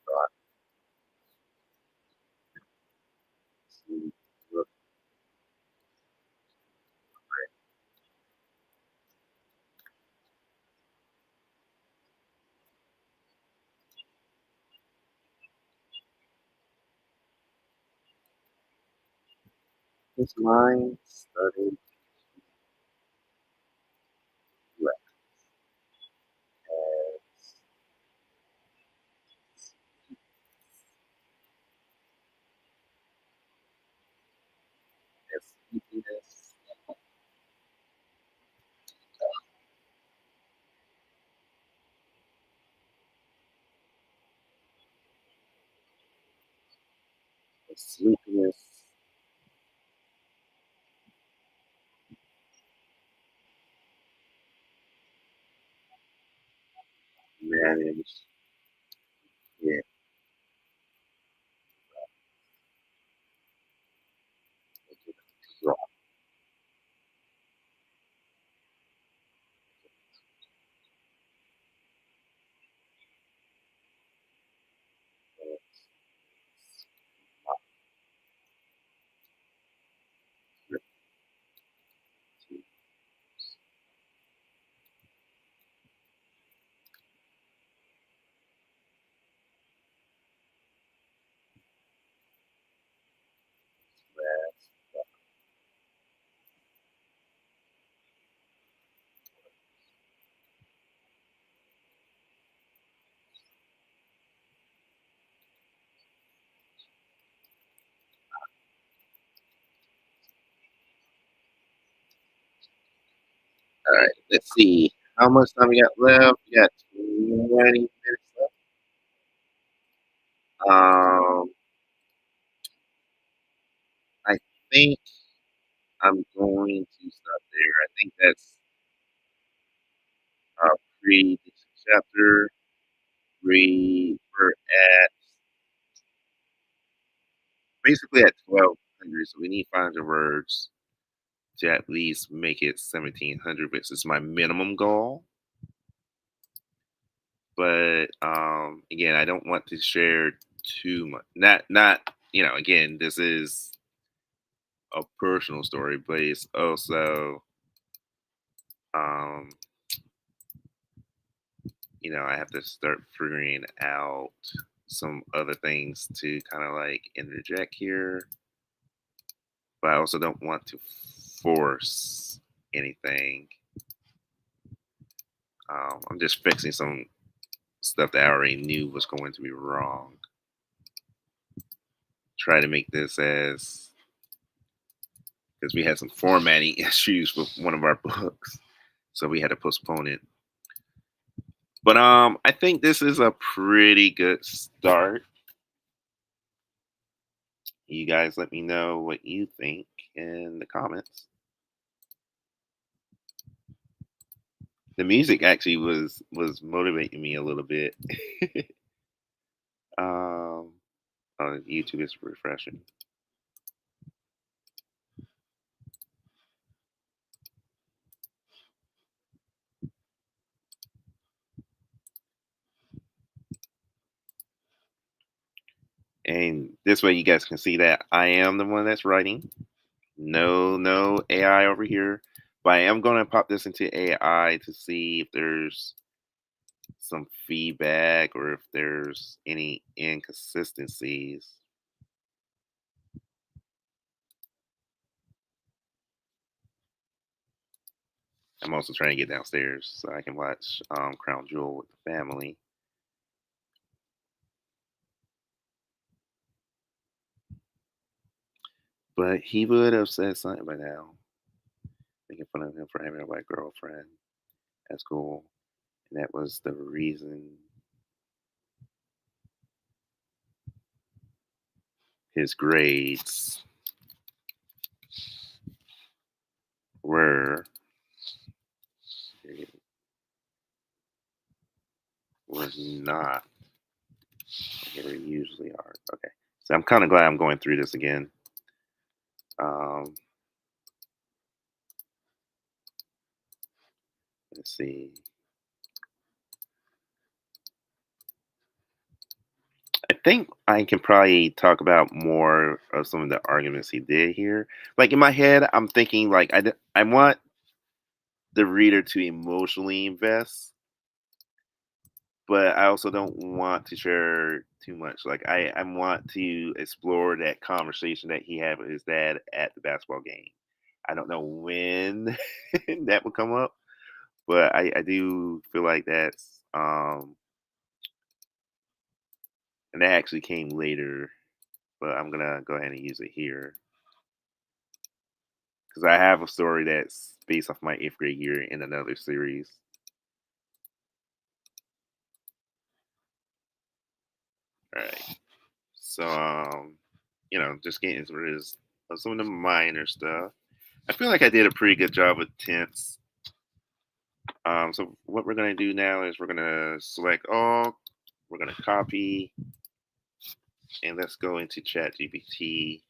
thought to look his mind started to relax. and sleepiness, and sleepiness, manage, yeah, drop, all right, let's see. How much time we got left? We got 20 minutes left. Um, I think I'm going to stop there. I think that's pretty decent chapter. We're at basically at 1200, so we need 500 words to at least make it 1700, which is my minimum goal. But again, I don't want to share too much. Not again, this is a personal story, but it's also um, I have to start figuring out some other things to kind of like interject here, but I also don't want to force anything. I'm just fixing some stuff that I already knew was going to be wrong. Try to make this as because we had some formatting issues with one of our books, so we had to postpone it. But I think this is a pretty good start. You guys let me know what you think in the comments. The music actually was motivating me a little bit. um, YouTube is refreshing. And this way you guys can see that I am the one that's writing. No AI over here. But I am going to pop this into AI to see if there's some feedback or if there's any inconsistencies. I'm also trying to get downstairs so I can watch Crown Jewel with the family. But he would have said something by now, making fun of him for having a white girlfriend at school. And that was the reason his grades were were not like they usually are. Okay. So I'm kind of glad I'm going through this again. Um, let's see. I think I can probably talk about more of some of the arguments he did here. Like in my head, I'm thinking like I want the reader to emotionally invest, but I also don't want to share too much. Like I want to explore that conversation that he had with his dad at the basketball game. I don't know when that would come up, but I do feel like that's and that actually came later, but I'm gonna go ahead and use it here. because I have a story that's based off my eighth grade year in another series. All right. So, just getting rid of some of the minor stuff. I feel like I did a pretty good job with tense. So what we're gonna do now is we're gonna select all. We're gonna copy, and let's go into ChatGPT.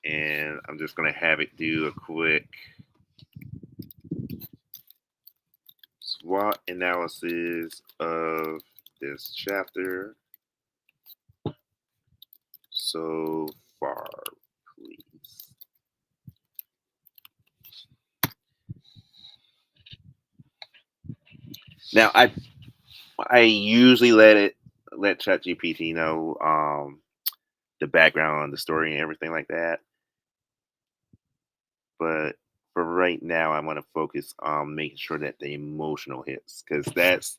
And I'm just gonna have it do a quick SWOT analysis of this chapter so far, please. Now, I usually let ChatGPT know the background on the story and everything like that. But for right now, I want to focus on making sure that the emotional hits, because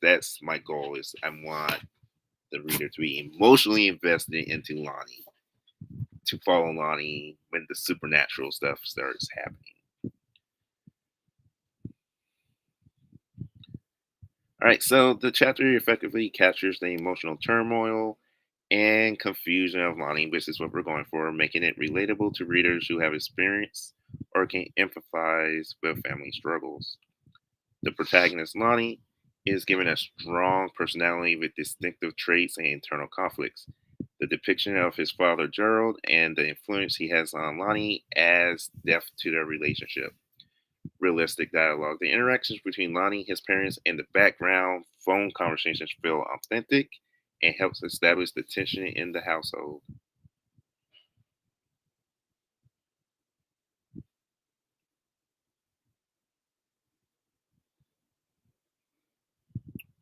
that's my goal. Is I want the reader to be emotionally invested into Lonnie, to follow Lonnie when the supernatural stuff starts happening. All right, so the chapter effectively captures the emotional turmoil and confusion of Lonnie, which is what we're going for, making it relatable to readers who have experienced or can empathize with family struggles. The protagonist, Lonnie, is given a strong personality with distinctive traits and internal conflicts. The depiction of his father, Gerald, and the influence he has on Lonnie adds depth to their relationship. Realistic dialogue. The interactions between Lonnie, his parents, and the background phone conversations feel authentic and helps establish the tension in the household.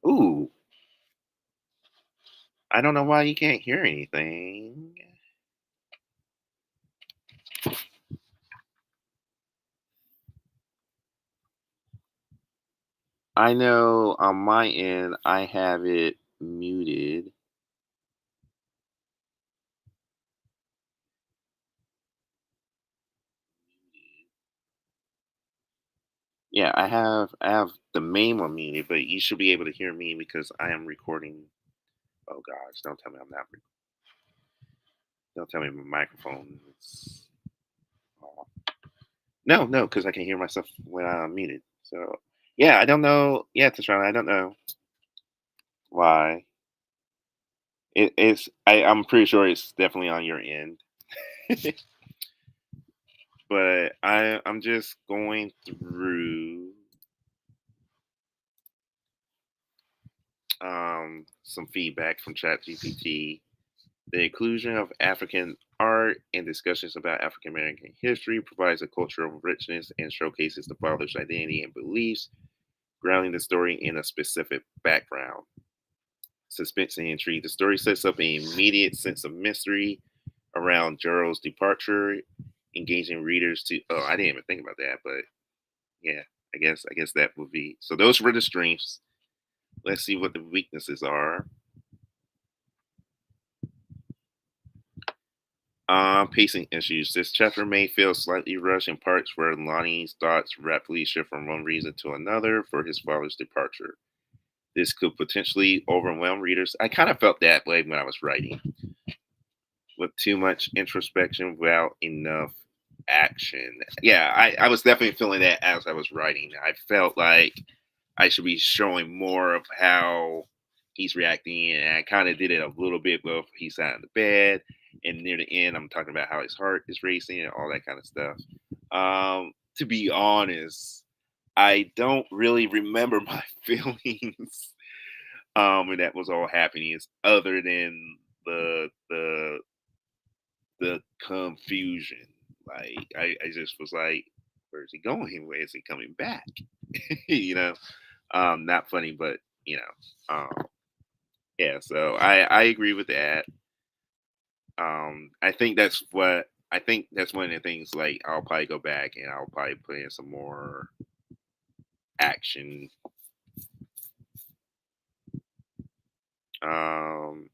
Ooh, I don't know why you can't hear anything. I know on my end I have it muted. Yeah, I have the main one muted, but you should be able to hear me because I am recording. Oh gosh, don't tell me I'm not. Don't tell me my microphone is off. No, no, because I can hear myself when I'm muted. So yeah, I don't know. Yeah, Tashana, I don't know why. I'm pretty sure it's definitely on your end, but I'm just going through some feedback from ChatGPT. The inclusion of African art and discussions about African American history provides a cultural richness and showcases the father's identity and beliefs, grounding the story in a specific background. Suspense and intrigue. The story sets up an immediate sense of mystery around Gerald's departure, engaging readers to. Oh, I didn't even think about that, but yeah, I guess that would be. So those were the strengths. Let's see what the weaknesses are. Pacing issues. This chapter may feel slightly rushed in parts where Lonnie's thoughts rapidly shift from one reason to another for his father's departure. This could potentially overwhelm readers. I kind of felt that way when I was writing, with too much introspection without enough action. Yeah, I was definitely feeling that as I was writing. I felt like I should be showing more of how he's reacting, and I kind of did it a little bit with he's sat in the bed, and near the end, I'm talking about how his heart is racing and all that kind of stuff. To be honest, I don't really remember my feelings when that was all happening, is other than the confusion. Like I just was like, where's he going? Where is he coming back? you know, not funny, but yeah. So I agree with that. I think that's one of the things. Like I'll probably go back and I'll probably put in some more action. Um,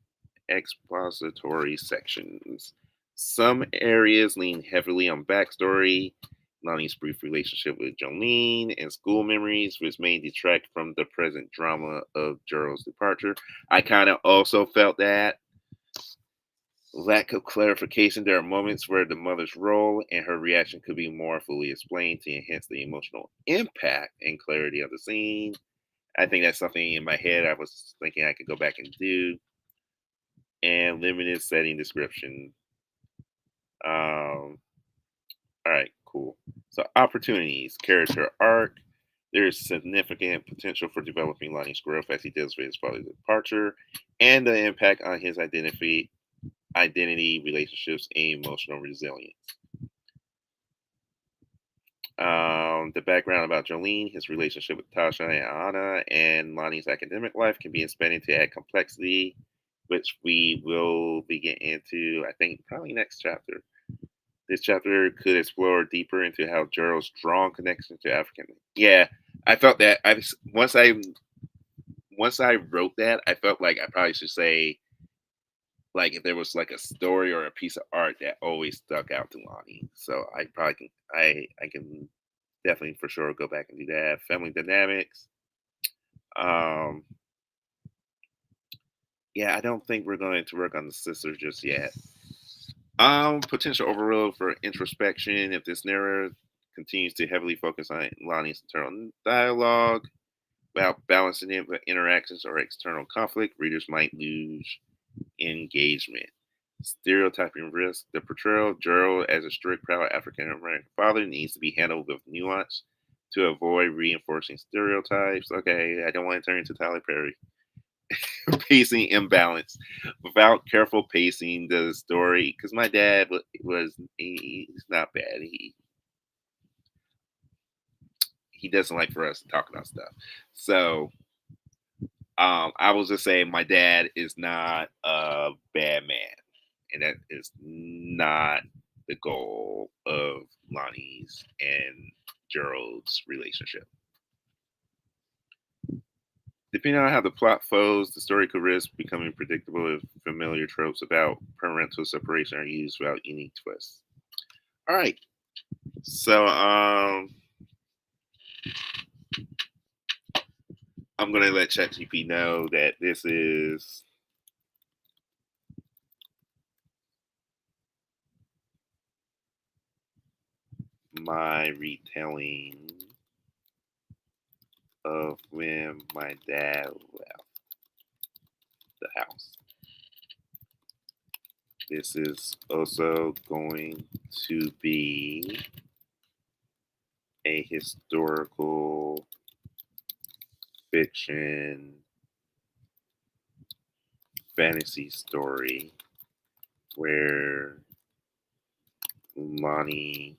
expository sections. Some areas lean heavily on backstory, Lonnie's brief relationship with Jolene, and school memories, which may detract from the present drama of Gerald's departure. I kind of also felt that lack of clarification. There are moments where the mother's role and her reaction could be more fully explained to enhance the emotional impact and clarity of the scene. I think that's something in my head I was thinking I could go back and do. And limited setting description. Um, all right, cool. So opportunities, character arc. There's significant potential for developing Lonnie's growth as he deals with his father's departure and the impact on his identity, relationships, and emotional resilience. The background about Jolene, his relationship with Tasha and Anna, and Lonnie's academic life can be expanded to add complexity, which we will be getting into, I think, probably next chapter. This chapter could explore deeper into how Gerald's strong connection to African. Yeah, I felt that. Once I wrote that, I felt like I probably should say, like, if there was like a story or a piece of art that always stuck out to Lonnie. So I probably can I can definitely for sure go back and do that. Family dynamics. Um, yeah, I don't think we're going to work on the sisters just yet. Potential overload for introspection if this narrative continues to heavily focus on Lonnie's internal dialogue about balancing it with interactions or external conflict, readers might lose engagement. Stereotyping risk. The portrayal of Gerald as a strict, proud African American father needs to be handled with nuance to avoid reinforcing stereotypes. Okay, I don't want to turn into Tyler Perry. Pacing imbalance. Without careful pacing, the story, because my dad he's not bad. He doesn't like for us to talk about stuff. So I will just say my dad is not a bad man, and that is not the goal of Lonnie's and Gerald's relationship. Depending on how the plot flows, the story could risk becoming predictable if familiar tropes about parental separation are used without unique twists. All right, so I'm gonna let ChatGPT know that this is my retelling of when my dad left the house. This is also going to be a historical fiction fantasy story where Lonnie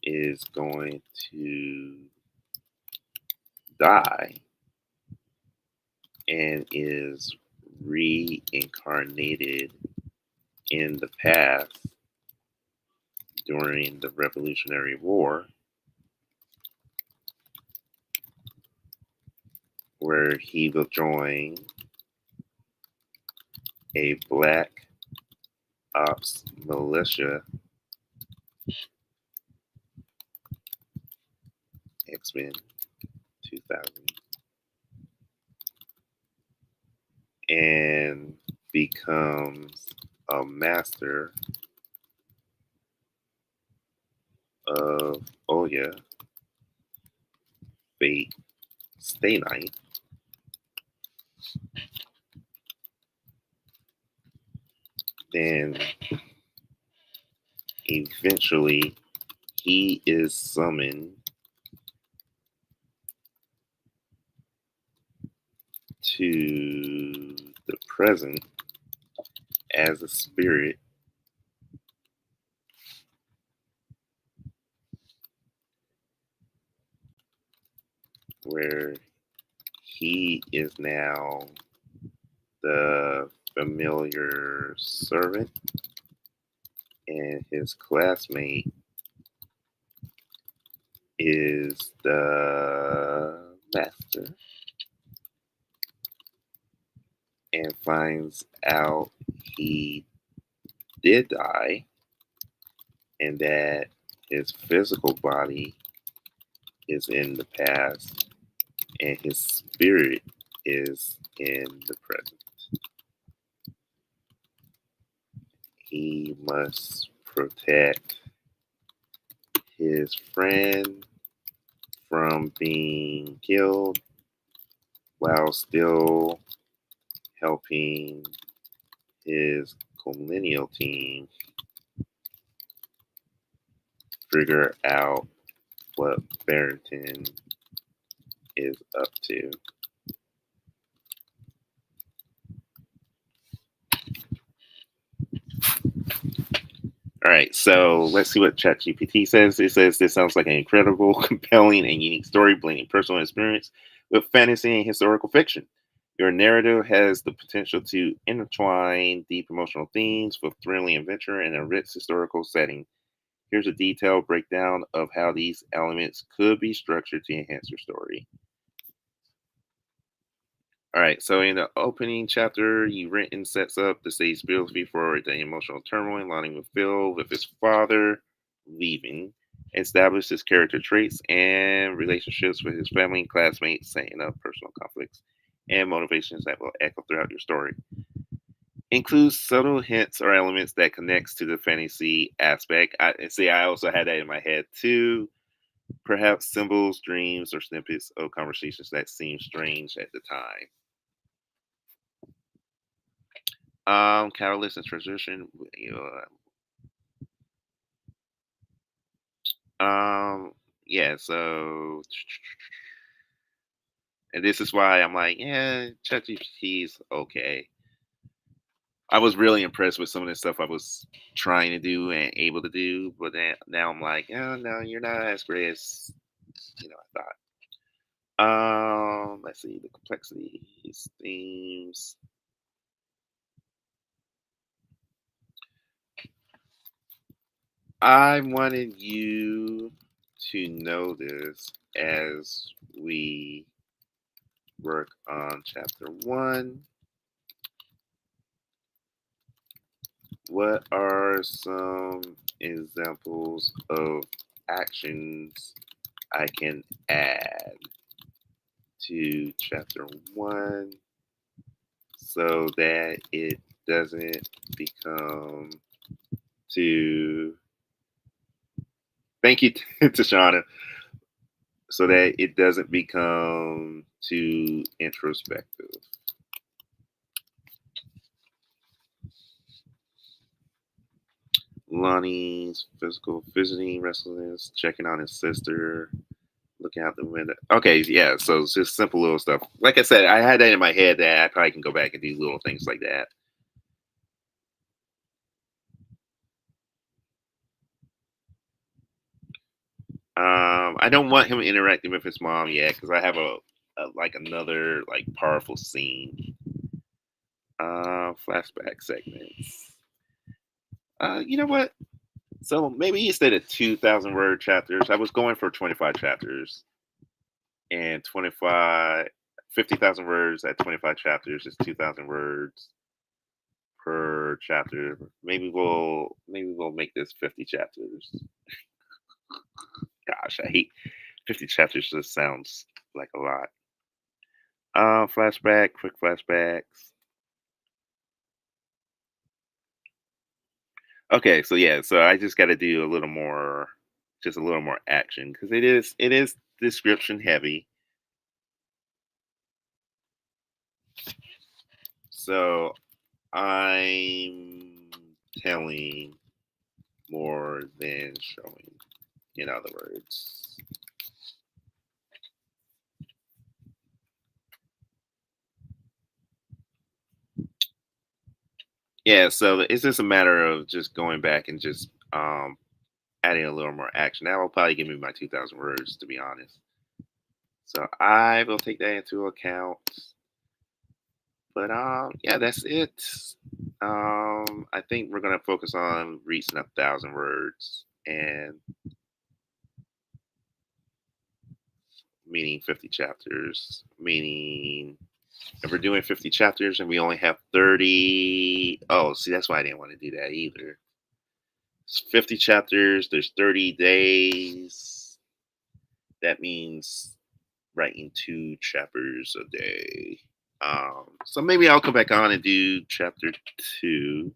is going to die and is reincarnated in the past during the Revolutionary War, where he will join a black ops militia, X-Men 2000, and becomes a master of Oya, Fate, Stay Night, then eventually he is summoned to the present as a spirit where he is now the familiar servant and his classmate is the master, and finds out he did die and that his physical body is in the past and his spirit is in the present. He must protect his friend from being killed while still helping his colonial team figure out what Barrington is up to. All right, so let's see what ChatGPT says. It says this sounds like an incredible, compelling, and unique story blending personal experience with fantasy and historical fiction. Your narrative has the potential to intertwine deep emotional themes with thrilling adventure and a rich historical setting. Here's a detailed breakdown of how these elements could be structured to enhance your story. All right, so in the opening chapter, you written sets up the stage beautifully for the emotional turmoil lining with Phil with his father leaving, establish his character traits and relationships with his family and classmates, setting up personal conflicts and motivations that will echo throughout your story. Includes subtle hints or elements that connects to the fantasy aspect. I also had that in my head too. Perhaps symbols, dreams, or snippets of conversations that seem strange at the time. Catalyst and transition. Yeah. So, and this is why I'm like, yeah, ChatGPT is okay. I was really impressed with some of the stuff I was trying to do and able to do, but then now I'm like, oh no, you're not as great as I thought. Let's see the complexities, themes. I wanted you to know this as we work on chapter one. What are some examples of actions I can add to chapter one so that it doesn't become too. Thank you, Tashana. So that it doesn't become too introspective. Lonnie's physical visiting restlessness, checking on his sister, looking out the window. Okay, yeah, so it's just simple little stuff. Like I said, I had that in my head that I probably can go back and do little things like that. I don't want him interacting with his mom yet because I have a like another like powerful scene. Flashback segments. You know what? So maybe instead of 2,000 word chapters, I was going for 25 chapters and 50,000 words at 25 chapters is 2,000 words per chapter. Maybe we'll make this 50 chapters. Gosh, I hate 50 chapters. Just sounds like a lot. Flashback, quick flashbacks. Okay, so yeah, so I just got to do a little more, just a little more action because it is description heavy. So I'm telling more than showing. In other words, yeah. So it's just a matter of just going back and just adding a little more action. That will probably give me my 2,000 words, to be honest. So I will take that into account. But yeah, that's it. I think we're gonna focus on reaching 1,000 words and meaning 50 chapters, meaning If we're doing 50 chapters and we only have 30, oh, see, that's why I didn't want to do that either. It's 50 chapters, there's 30 days. That means writing 2 chapters a day. So maybe I'll come back on and do chapter 2.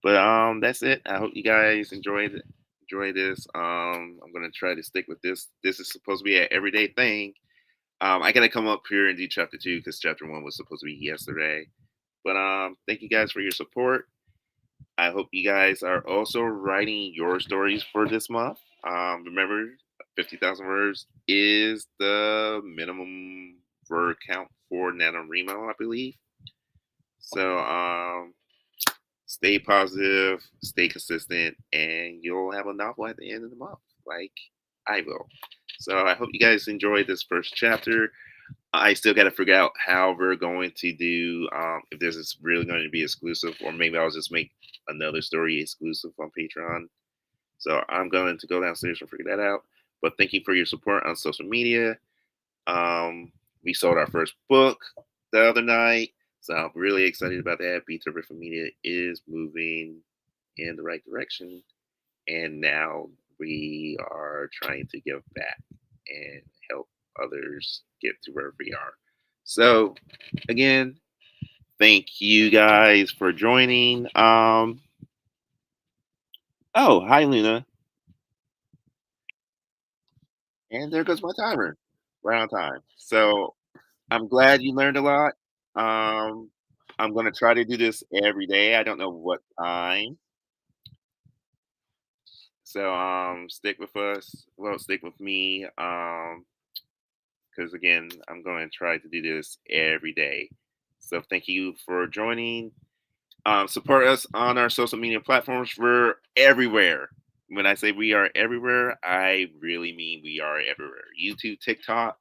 But that's it. I hope you guys enjoy this. I'm gonna try to stick with this. This is supposed to be an everyday thing. I gotta come up here and do chapter 2 because chapter 1 was supposed to be yesterday. But thank you guys for your support. I hope you guys are also writing your stories for this month. Remember, 50,000 words is the minimum word count for NaNoWriMo, I believe. So stay positive, stay consistent, and you'll have a novel at the end of the month, like I will. So I hope you guys enjoyed this first chapter. I still got to figure out how we're going to do, if this is really going to be exclusive, or maybe I'll just make another story exclusive on Patreon. So I'm going to go downstairs and figure that out. But thank you for your support on social media. Um, we sold our first book the other night, so I'm really excited about that. Be Terrific Media is moving in the right direction, and now we are trying to give back and help others get to where we are. So, again, thank you guys for joining. Oh, hi, Luna. And there goes my timer. Right on time. So, I'm glad you learned a lot. Um, I'm gonna try to do this every day. I don't know what time. So stick with us. Well, stick with me. Because again, I'm going to try to do this every day. So thank you for joining. Support us on our social media platforms. We're everywhere. When I say we are everywhere, I really mean we are everywhere. YouTube, TikTok,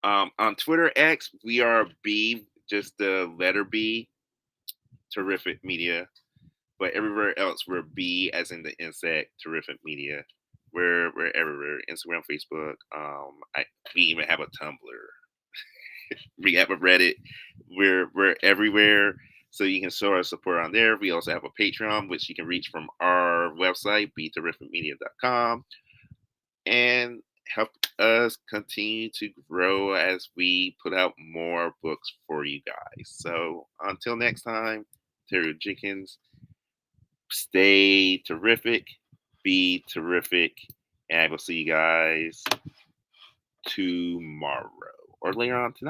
on Twitter X, we are B, just the letter B, Terrific Media. But everywhere else, we're B, as in the insect, Terrific Media. We're everywhere. Instagram, Facebook. We even have a Tumblr. We have a Reddit. We're everywhere. So you can show our support on there. We also have a Patreon, which you can reach from our website, beterrificmedia.com, and help us continue to grow as we put out more books for you guys. So until next time, Terry Jenkins, stay terrific, be terrific, and I will see you guys tomorrow or later on tonight.